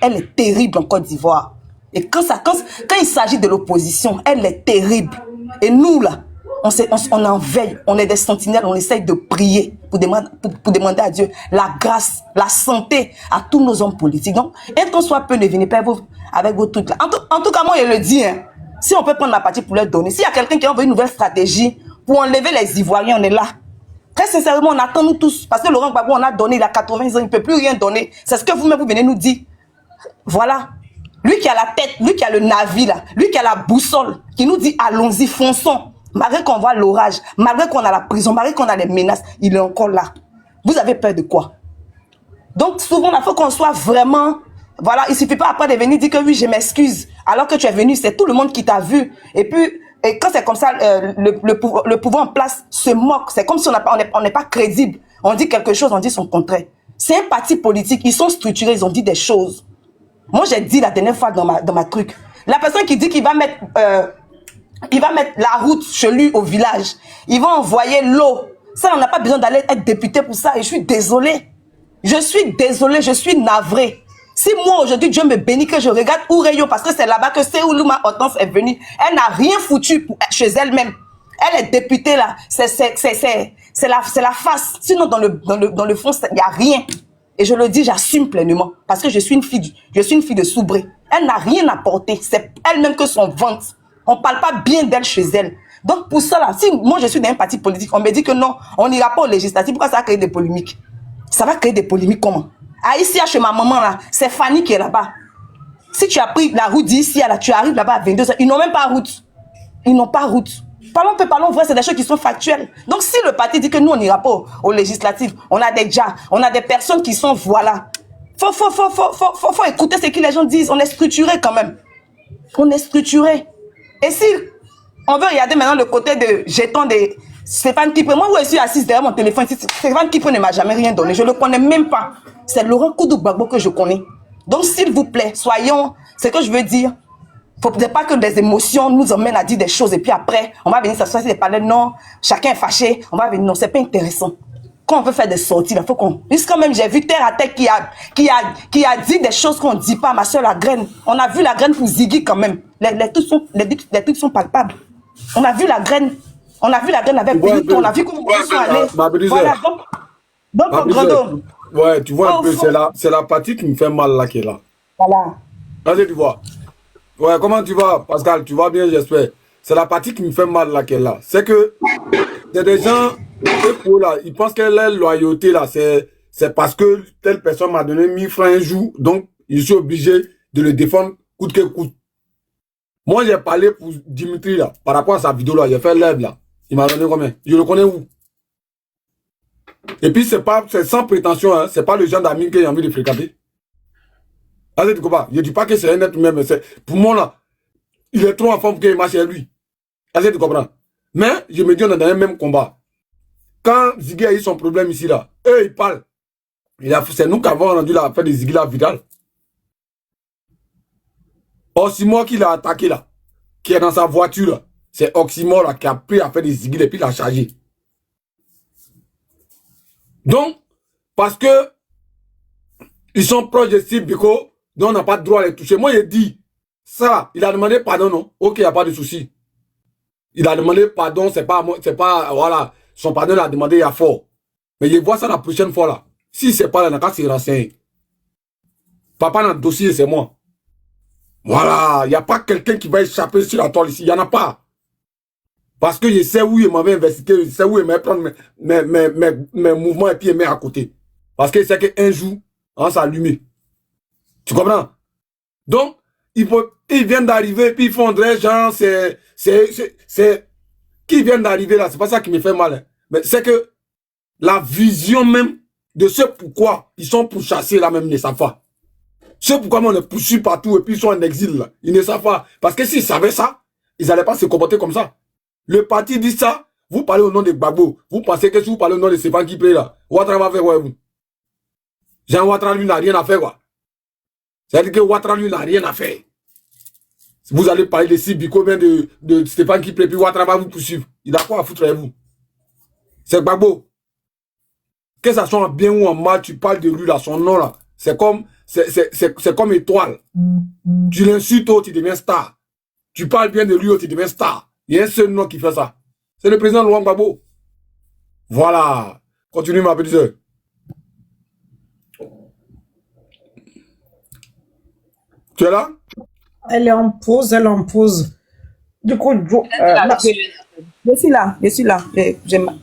elle est terrible en Côte d'Ivoire. Et quand il s'agit de l'opposition, elle est terrible. Et nous là, on en veille, on est des sentinelles, on essaye de prier pour demander à Dieu la grâce, la santé à tous nos hommes politiques. Donc, et qu'on soit peu, ne venez pas avec vos trucs là. En tout cas, moi je le dis, hein, si on peut prendre la partie pour leur donner, s'il y a quelqu'un qui a envoyé une nouvelle stratégie pour enlever les Ivoiriens, on est là. Très sincèrement, on attend nous tous. Parce que Laurent Gbagbo, on a donné, il a 80 ans, il ne peut plus rien donner. C'est ce que vous-même, vous venez nous dire. Voilà. Lui qui a la tête, lui qui a le navire, là, lui qui a la boussole, qui nous dit allons-y, fonçons. Malgré qu'on voit l'orage, malgré qu'on a la prison, malgré qu'on a les menaces, il est encore là. Vous avez peur de quoi? Donc souvent, il faut qu'on soit vraiment... Voilà, il ne suffit pas après de venir dire que oui, je m'excuse. Alors que tu es venu, c'est tout le monde qui t'a vu. Et puis, quand c'est comme ça, le pouvoir en place se moque. C'est comme si on n'est pas crédible. On dit quelque chose, on dit son contraire. C'est un parti politique, ils sont structurés, ils ont dit des choses. Moi, j'ai dit la dernière fois dans ma truc. La personne qui dit qu'il va mettre la route chez lui au village, il va envoyer l'eau. Ça, on n'a pas besoin d'aller être député pour ça. Et je suis désolée. Je suis navrée. Si moi, aujourd'hui, Dieu me bénit, que je regarde Oureyo, parce que c'est là-bas que Séoulouma Hortense est venue, elle n'a rien foutu chez elle-même. Elle est députée, là. C'est la face. Sinon, dans le fond, il n'y a rien. Et je le dis, j'assume pleinement. Parce que je suis une fille de Soubré. Elle n'a rien apporté. C'est elle-même que son ventre. On ne parle pas bien d'elle chez elle. Donc, pour ça, là, si moi, je suis dans un parti politique, on me dit que non, on n'ira pas aux législatives. Pourquoi ça va créer des polémiques? Ça va créer des polémiques comment? Ah, ici, chez ma maman, là, c'est Fanny qui est là-bas. Si tu as pris la route d'ici, là, tu arrives là-bas à 22h. Ils n'ont même pas route. Ils n'ont pas route. Parlons vrai, c'est des choses qui sont factuelles. Donc, si le parti dit que nous, on n'ira pas aux législatives, on a des gens, on a des personnes qui sont, voilà. Faut écouter ce que les gens disent. On est structuré quand même. On est structuré. Et si on veut regarder maintenant le côté de jetons de Stéphane Kipré, moi, où je suis assise derrière mon téléphone, Stéphane Kipré ne m'a jamais rien donné. Je ne le connais même pas. C'est Laurent Koudou Gbagbo que je connais. Donc, s'il vous plaît, soyons, c'est ce que je veux dire. Il ne faut pas que des émotions nous emmènent à dire des choses et puis après, on va venir s'asseoir et parler, non, chacun est fâché, on va venir, non, c'est pas intéressant. Quand on veut faire des sorties, il faut qu'on... Jusqu'à même, j'ai vu Terre à Terre qui a dit des choses qu'on ne dit pas, ma soeur la graine. On a vu la graine pour Ziggy quand même. Les trucs sont palpables. On a vu la graine. On a vu la graine avec Philippe, on a vu comment ils sont allés. Voilà, donc Grando. Ouais, tu vois un peu, c'est la partie qui me fait mal là qui est là. Voilà. Vas-y, tu vois. Ouais, comment tu vas, Pascal? Tu vas bien, j'espère. C'est la partie qui me fait mal là qui est là. C'est que c'est des gens, là, ils pensent que leur loyauté là, c'est parce que telle personne m'a donné 1000 francs un jour, donc je suis obligé de le défendre coûte que coûte. Moi, j'ai parlé pour Dimitri là, par rapport à sa vidéo là, j'ai fait live là. Il m'a donné combien? Je le connais où? Et puis c'est sans prétention, hein, c'est pas le genre d'amis que j'ai envie de fréquenter. Allez, tu comprends? Je dis pas que c'est un être humain, mais c'est, pour moi là, il est trop en forme qu'il marche chez lui. Allez, tu comprends? Mais, je me dis, on est dans un même combat. Quand Ziggy a eu son problème ici là, eux ils parlent. C'est nous qui avons rendu l'affaire de Ziggy là vitale. Oxymore qui l'a attaqué là, qui est dans sa voiture là, c'est Oxymore là qui a pris l'affaire de Ziggy et puis l'a chargé. Donc, parce que ils sont proches de Steve Biko, donc on n'a pas de droit à les toucher. Moi, j'ai dit, ça, il a demandé pardon, non? Ok, il n'y a pas de souci. Il a demandé pardon, c'est pas, voilà, son pardon l'a demandé il y a fort. Mais je vois ça la prochaine fois là. Si c'est pas là, on a qu'à se renseigner. Papa, dans le dossier, c'est moi. Voilà, il n'y a pas quelqu'un qui va échapper sur la toile ici, il n'y en a pas. Parce que je sais où il m'avait investi, je sais où il m'avait prendre mes mouvements et puis il met à côté. Parce que c'est qu'un jour, on s'allume. Tu comprends? Donc, ils viennent d'arriver, puis ils font des gens, qui viennent d'arriver là, c'est pas ça qui me fait mal. Hein. Mais c'est que la vision même de ce pourquoi ils sont pourchassés là même, ils ne savent pas. Ce pourquoi on les poursuit partout et puis ils sont en exil là, ils ne savent pas. Parce que s'ils savaient ça, ils n'allaient pas se comporter comme ça. Le parti dit ça, vous parlez au nom de Gbagbo, vous pensez que si vous parlez au nom de Stéphane qui plaît là, Ouattara va faire quoi vous? Jean Ouattara lui n'a rien à faire quoi. C'est-à-dire que Ouattara lui n'a rien à faire. Vous allez parler de Sibiko, bien de Stéphane qui plaît, puis Ouattara va vous poursuivre. Il a quoi à foutre avec vous? C'est Gbagbo. Que ça soit en bien ou en mal, tu parles de lui là, son nom là. C'est comme étoile. Tu l'insultes, tu deviens star. Tu parles bien de lui, tu deviens star. Il y a un seul nom qui fait ça. C'est le président Laurent Gbagbo. Voilà. Continue ma petite soeur. Tu es là? Elle est en pause, elle est en pause. Du coup, je suis là, je suis là.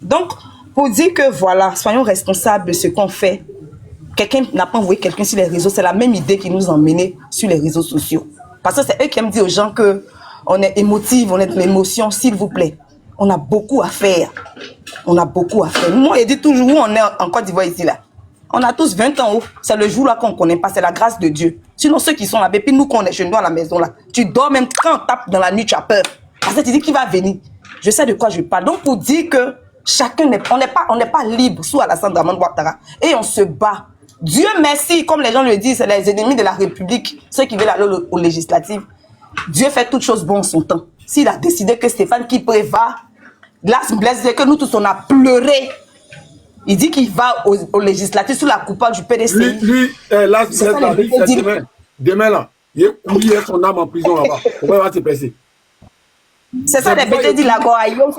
Donc, pour dire que voilà, soyons responsables de ce qu'on fait. Quelqu'un n'a pas envoyé quelqu'un sur les réseaux, c'est la même idée qui nous a emmenés sur les réseaux sociaux. Parce que c'est eux qui aiment dire aux gens que on est émotive, on est de l'émotion, s'il vous plaît. On a beaucoup à faire. On a beaucoup à faire. Moi, je dis toujours où on est en Côte d'Ivoire ici là. On a tous 20 ans. C'est le jour là qu'on ne connaît pas. C'est la grâce de Dieu. Sinon, ceux qui sont là, puis nous, qu'on est chez nous à la maison là, tu dors même quand on tape dans la nuit, tu as peur. Parce que tu dis qu'il va venir. Je sais de quoi je parle. Donc, pour dire que chacun on n'est pas libre sous Alassane Dramane Ouattara. Et on se bat. Dieu merci, comme les gens le disent, c'est les ennemis de la République, ceux qui veulent aller aux législatives. Dieu fait toutes choses bonnes en son temps. S'il a décidé que Stéphane qui va, glace blesse, que nous tous on a pleuré. Il dit qu'il va aux législatives sous la coupole du PDC. Lui, là, demain là, il est couillé son âme en prison là-bas. Pourquoi il va se passer? C'est ça les bêtés dit la Goaïo.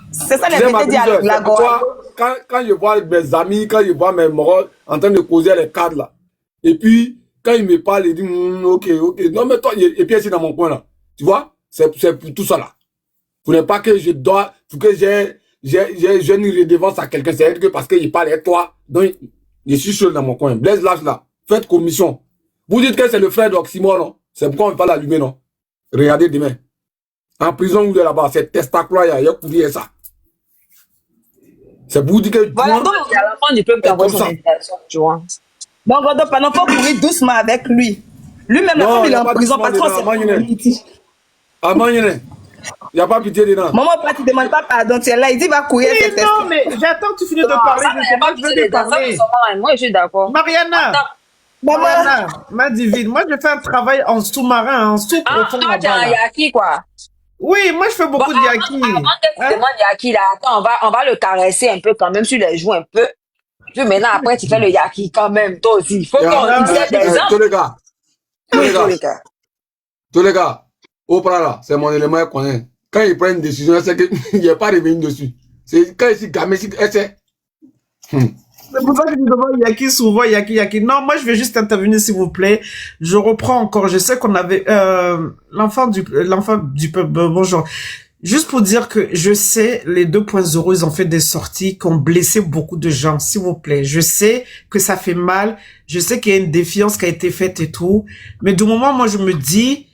C'est ça les bêtés dit la Goaïo. Quand je vois mes amis, quand je vois mes morts en train de causer les cadres là, et puis quand ils me parlent, ils disent ok. Non mais toi, et puis ici dans mon coin là, tu vois, c'est pour tout ça là. Pour ne pas que je dois, pour que j'ai une redevance à quelqu'un, c'est que parce qu'il parle avec toi, donc je suis seul dans mon coin. Blaise Lâche là, faites commission. Vous dites que c'est le frère d'Oxymore, non? C'est pourquoi on ne peut pas l'allumer, non? Regardez demain. En prison ou de là-bas, c'est testacroix, il y a couvert ça. C'est pour vous dire que... Voilà, donc il y a l'enfant du peuple qui envoie son invitation, tu vois. Donc, pendant qu'on courir doucement avec lui. Lui-même, la femme, il est en prison parce qu'on s'est... Il n'y a pas pitié dedans. Maman, tu ne demandes pas pardon, tu es là, il dit va courir. Oui, non, mais j'attends que tu finisses de parler. Je veux te parler. Moi, je suis d'accord. Mariana, ma divine, moi, je fais un travail en sous-marin, en sous-profond. Ah, tu es un yaki, quoi. Oui, moi, je fais beaucoup de yaki. Avant que tu demandes yaki, là, attends, on va le caresser un peu quand même sur les joues un peu. Puis maintenant, après, tu fais le yaki quand même, toi aussi. Il faut qu'on dise des hommes. Tous les gars, Oprah là, c'est mon élément qu'on connaît. Quand il prend une décision, c'est qu'il n'y a pas revenu dessus. C'est quand il s'est gamé, c'est... C'est pour ça que je demande Yaki souvent, Yaki. Non, moi, je vais juste intervenir, s'il vous plaît. Je reprends encore. Je sais qu'on avait l'enfant du peuple. Bonjour. Juste pour dire que je sais, les 2.0, ils ont fait des sorties qui ont blessé beaucoup de gens, s'il vous plaît. Je sais que ça fait mal. Je sais qu'il y a une défiance qui a été faite et tout. Mais du moment, moi, je me dis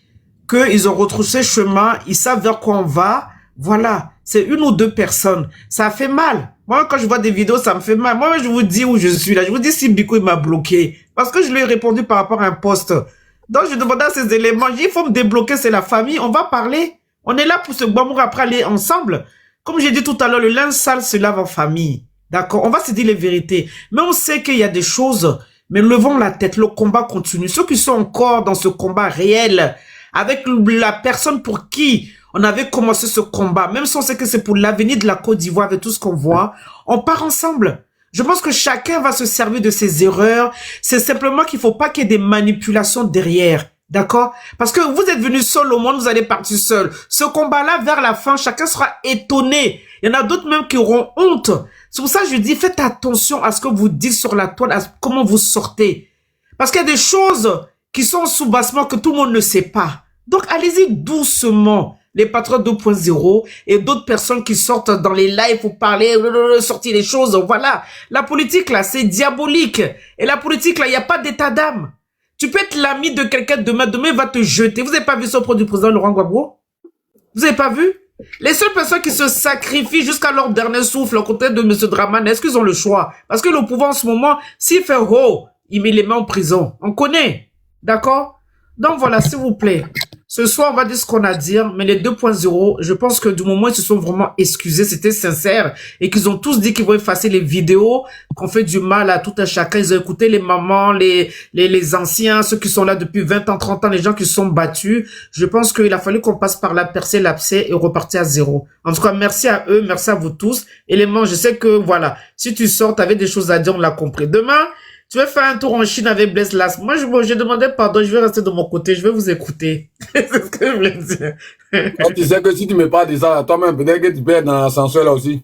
qu'ils ont retroussé chemin, ils savent vers quoi on va. Voilà. C'est une ou deux personnes. Ça fait mal. Moi, quand je vois des vidéos, ça me fait mal. Moi, je vous dis où je suis là. Je vous dis si Biko, il m'a bloqué. Parce que je lui ai répondu par rapport à un poste. Donc, je demandais à ces éléments. J'ai dit, il faut me débloquer, c'est la famille. On va parler. On est là pour se bamour après aller ensemble. Comme j'ai dit tout à l'heure, le linge sale se lave en famille. D'accord? On va se dire les vérités. Mais on sait qu'il y a des choses. Mais levons la tête. Le combat continue. Ceux qui sont encore dans ce combat réel, avec la personne pour qui on avait commencé ce combat, même si on sait que c'est pour l'avenir de la Côte d'Ivoire avec tout ce qu'on voit, on part ensemble. Je pense que chacun va se servir de ses erreurs. C'est simplement qu'il faut pas qu'il y ait des manipulations derrière. D'accord? Parce que vous êtes venu seul au monde, vous allez partir seul. Ce combat-là, vers la fin, chacun sera étonné. Il y en a d'autres même qui auront honte. C'est pour ça que je dis, faites attention à ce que vous dites sur la toile, à comment vous sortez. Parce qu'il y a des choses qui sont en sous-bassement que tout le monde ne sait pas. Donc, allez-y doucement. les patrons 2.0 et d'autres personnes qui sortent dans les lives pour parler, sortir les choses. Voilà. La politique, là, c'est diabolique. Et la politique, là, il n'y a pas d'état d'âme. Tu peux être l'ami de quelqu'un demain il va te jeter. Vous n'avez pas vu ce produit du président Laurent Gbagbo? Vous n'avez pas vu? Les seules personnes qui se sacrifient jusqu'à leur dernier souffle à côté de M. Dramane, est-ce qu'ils ont le choix? Parce que le pouvoir en ce moment, s'il fait haut, il met les mains en prison. On connaît. D'accord? Donc voilà, s'il vous plaît. Ce soir, on va dire ce qu'on a à dire, mais les 2.0, je pense que du moment où ils se sont vraiment excusés, c'était sincère, et qu'ils ont tous dit qu'ils vont effacer les vidéos, qu'on fait du mal à tout un chacun. Ils ont écouté les mamans, les anciens, ceux qui sont là depuis 20 ans, 30 ans, les gens qui se sont battus. Je pense qu'il a fallu qu'on passe par là, percer l'abcès et repartir à zéro. En tout cas, merci à eux, merci à vous tous. Élément, je sais que, voilà, si tu sors, t'avais des choses à dire, on l'a compris. Demain, tu vas faire un tour en Chine avec Blaise Las. Moi, je demandais pardon, je vais rester de mon côté, je vais vous écouter. C'est ce que je voulais dire. Tu sais que si tu me parles de ça, toi-même, peut-être que tu peux être dans l'ascenseur là aussi.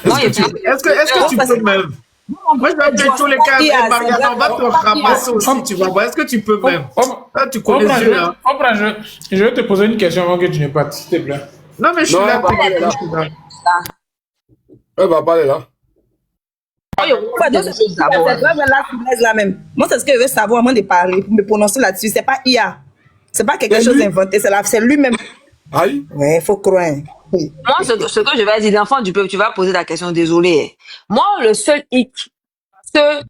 Est-ce que tu peux même? Moi, je vais appeler tous les cas et Mariana, on va te ramasser aussi, tu vas voir. Est-ce que tu peux même? Ah, tu connais Dieu, hein? Je vais te poser une question avant que tu ne partes, s'il te plaît. Non, mais je suis là. Elle va parler là. Moi, c'est ce que je veux savoir avant de parler, pour me prononcer là-dessus. C'est pas IA. C'est pas quelque chose d'inventé, c'est lui-même. Aïe. Ouais, il faut croire. Oui. Moi, ce que je vais dire, l'enfant du peuple, tu vas poser la question, désolé. Moi, le seul hic, parce que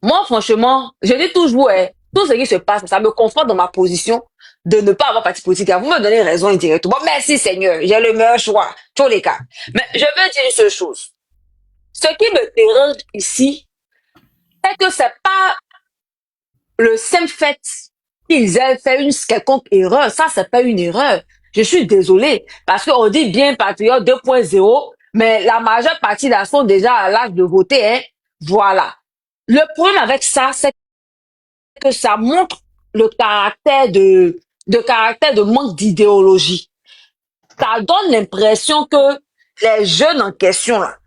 moi, franchement, je dis toujours, tout ce qui se passe, ça me conforte dans ma position de ne pas avoir parti politique. Vous me donnez raison indirectement. Merci Seigneur, j'ai le meilleur choix, tous les cas. Mais je veux dire une seule chose. Ce qui me dérange ici, c'est que c'est pas le simple fait qu'ils aient fait une quelconque erreur. Ça, c'est pas une erreur. Je suis désolée. Parce qu'on dit bien Patriote 2.0, mais la majeure partie d'elles sont déjà à l'âge de voter, hein. Voilà. Le problème avec ça, c'est que ça montre le caractère de manque d'idéologie. Ça donne l'impression que les jeunes en question, là,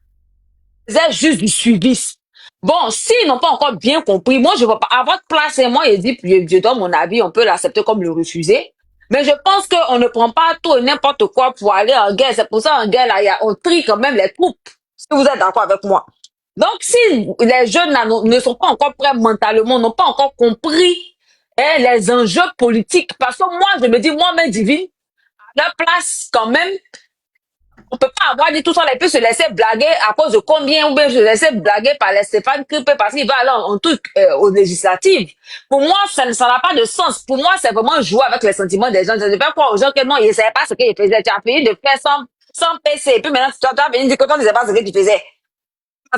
c'est juste du suivisme. Bon, s'ils n'ont pas encore bien compris, moi, je ne vois pas. À votre place, et moi, je donne mon avis, on peut l'accepter comme le refuser. Mais je pense qu'on ne prend pas tout et n'importe quoi pour aller en guerre. C'est pour ça, en guerre, là, on trie quand même les troupes. Si vous êtes d'accord avec moi. Donc, si les jeunes là, ne sont pas encore prêts mentalement, n'ont pas encore compris les enjeux politiques, parce que moi, je me dis, moi-même, divine, à leur place, quand même, on peut pas avoir dit tout ça, et puis se laisser blaguer à cause de combien, ou bien se laisser blaguer par les Stéphane Krippe parce qu'il va aller en truc aux législatives. Pour moi, ça n'a pas de sens. Pour moi, c'est vraiment jouer avec les sentiments des gens. Je ne sais pas quoi aux gens que non, ils ne savaient pas ce qu'ils faisaient. Tu as fini de faire sans PC. Et puis maintenant, tu dois venir dire que toi, tu ne sais pas ce que tu faisais.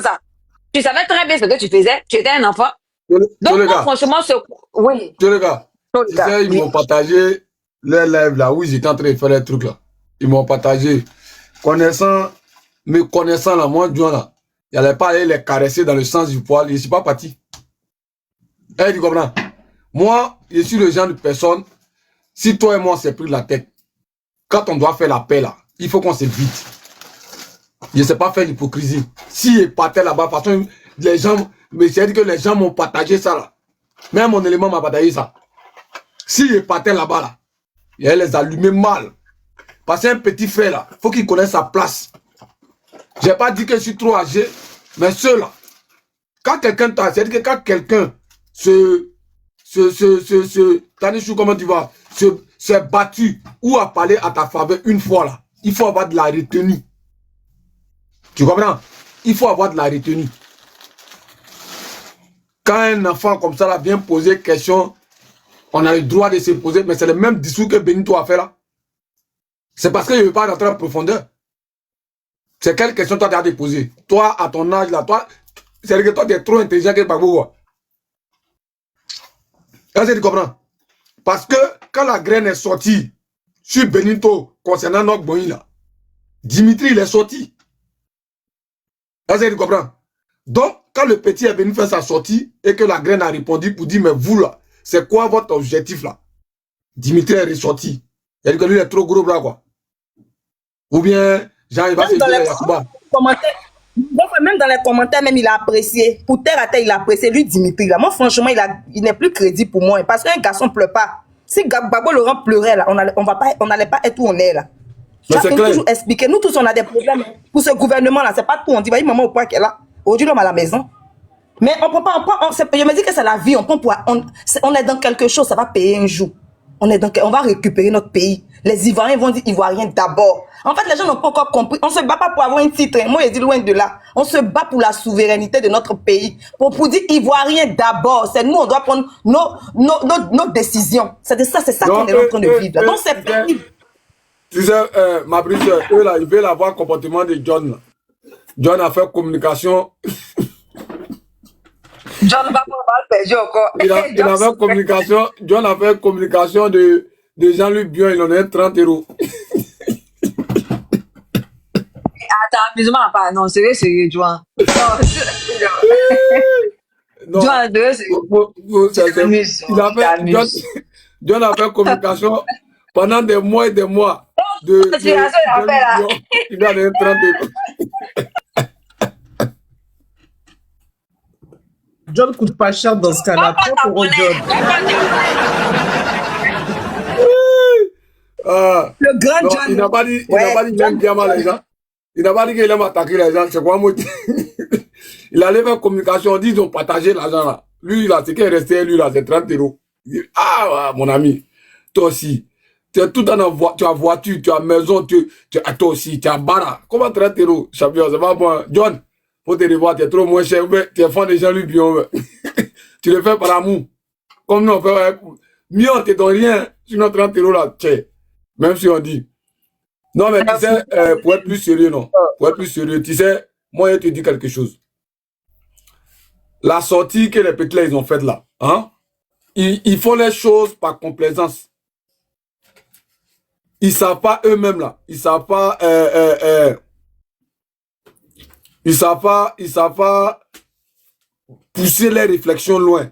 Ça. Tu savais très bien ce que tu faisais. Tu étais un enfant. Donc, moi, franchement, oui. Tous les gars, ils m'ont partagé leur live là où ils étaient en train de faire les trucs là. Ils m'ont partagé. Me connaissant là, moi, Dieu là, il n'allait pas aller les caresser dans le sens du poil. Je ne suis pas parti. Tu comprends? Moi, je suis le genre de personne, si toi et moi, on s'est pris la tête, quand on doit faire la paix là, il faut qu'on s'évite. Je ne sais pas faire l'hypocrisie. Si je partais là-bas, de toute façon, les gens, mais j'ai dit que les gens m'ont partagé ça là. Même mon élément m'a partagé ça. Si je partais là-bas là, il allait les allumer mal. Parce qu'un petit frère là, il faut qu'il connaisse sa place. Je n'ai pas dit que je suis trop âgé, mais ceux-là, quand quelqu'un t'a, c'est-à-dire que quand quelqu'un comment tu vas, s'est battu ou a parlé à ta faveur une fois là, il faut avoir de la retenue. Tu comprends? Il faut avoir de la retenue. Quand un enfant comme ça là vient poser question, on a le droit de se poser, mais c'est le même discours que Benito a fait là. C'est parce que je ne veux pas rentrer en profondeur. C'est quelle question toi tu as déposé? Toi, à ton âge là, toi, c'est que toi tu es trop intelligent que Gbagbo. Est-ce que tu comprends? Parce que quand la graine est sortie sur Benito concernant notre Boï là, Dimitri il est sorti. Est-ce que tu comprends? Donc, quand le petit est venu faire sa sortie et que la graine a répondu pour dire, mais vous là, c'est quoi votre objectif là? Dimitri est ressorti. Il a dit que lui il est trop gros bras quoi. Ou bien, Jean, il va se dire Yacouba. Même dans les commentaires, même il a apprécié. Pour terre à terre, il a apprécié. Lui, Dimitri, là. Moi, franchement, il n'est plus crédible pour moi. Parce qu'un garçon ne pleure pas. Si Gbagbo Laurent pleurait là, on n'allait pas être où on est là. Mais c'est clair. Toujours expliquer. Nous tous, on a des problèmes. Pour ce gouvernement-là, c'est pas tout. On dit, voyez, maman, au point qu'elle est là. Aujourd'hui, l'homme à la maison. Mais on prend pas, je me dis que c'est la vie. On est dans quelque chose, ça va payer un jour. On va récupérer notre pays. Les Ivoiriens vont dire Ivoiriens d'abord. En fait, les gens n'ont pas encore compris. On se bat pas pour avoir un titre. Moi, je dis loin de là. On se bat pour la souveraineté de notre pays. Pour dire Ivoiriens d'abord. C'est nous, on doit prendre nos décisions. C'est ça qu'on est en train de vivre. Donc, c'est pas... Tu sais, ma brise, eux là, ils veulent avoir le comportement de John. Là. John a fait communication. John va pas mal perdu encore. Il a fait communication. John a fait communication de Jean-Luc Bion, il en a 30 €. Attends, amusement, pas. Non, sérieux, John. Non, John, John a fait communication pendant des mois et des mois. Il a 30 €. John coûte pas cher dans ce cas-là. 30 € John. Le grand non, John. Il n'a pas dit qu'il aime bien mal les gens. Il n'a pas dit qu'il aime attaquer les gens. C'est quoi, moi? Il allait faire communication. On dit qu'ils ont partagé l'argent là. Lui, là, ce qui est resté, lui, là, c'est 30 €. Il dit, ah, mon ami, toi aussi. Tu es tout dans la voiture, tu as voiture, tu as maison, toi aussi, tu as bara. Comment 30 €, champion? C'est pas bon. John, faut te revoir, tu es trop moins cher, mais tu es fan des gens, lui, bien. Tu le fais par amour. Comme nous, on fait, mieux, on te donne rien. Sinon, 30 € là, tiens. Même si on dit. Non, mais tu sais, pour être plus sérieux, non. Pour être plus sérieux, tu sais, moi, je te dis quelque chose. La sortie que les petits là, ils ont faite là, hein, ils font les choses par complaisance. Ils savent pas eux-mêmes là. Ils savent pas, ils savent pas pousser les réflexions loin.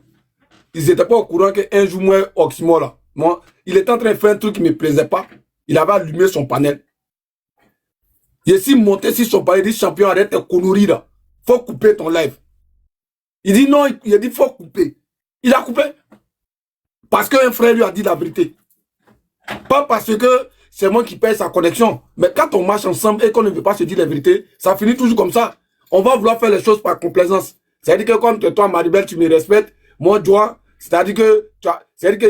Ils étaient pas au courant qu'un jour, moi, Oxmo là, moi, il était en train de faire un truc qui me plaisait pas. Il avait allumé son panel. Il s'est monté sur son panel, il dit, champion, arrête tes conneries là. Faut couper ton live. Il dit non, il a dit, faut couper. Il a coupé. Parce qu'un frère lui a dit la vérité. Pas parce que c'est moi qui paye sa connexion. Mais quand on marche ensemble et qu'on ne veut pas se dire la vérité, ça finit toujours comme ça. On va vouloir faire les choses par complaisance. C'est-à-dire que comme toi, Maribel, tu me respectes, moi, Joa, c'est-à-dire que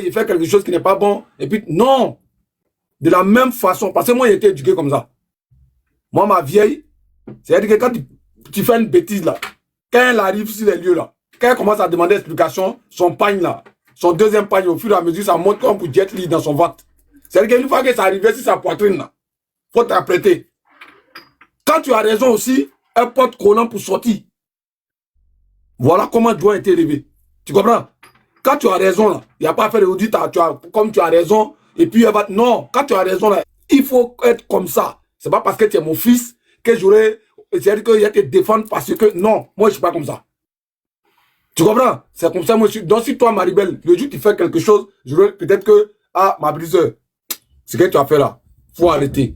il fait quelque chose qui n'est pas bon. Et puis, non. De la même façon. Parce que moi, j'ai été éduqué comme ça. Moi, ma vieille, c'est-à-dire que quand tu fais une bêtise là, quand elle arrive sur les lieux là, quand elle commence à demander explication, son pagne là, son deuxième pagne, au fur et à mesure, ça monte comme pour Jet Li dans son ventre. C'est-à-dire qu'une fois que ça arrivait sur sa poitrine là, faut t'apprêter. Quand tu as raison aussi, elle porte collant pour sortir. Voilà comment tu dois être élevé. Tu comprends? Quand tu as raison là, il n'y a pas à faire aujourd'hui, comme tu as raison, et puis elle va... Non, quand tu as raison là, il faut être comme ça. C'est pas parce que tu es mon fils que j'aurais... C'est-à-dire qu'il y a te défendre parce que... Non, moi je suis pas comme ça. Tu comprends? C'est comme ça, moi je suis... Donc si toi, Maribel, le jour où tu fais quelque chose, je veux peut-être que... Ah, ma briseur, ce que tu as fait là, faut arrêter.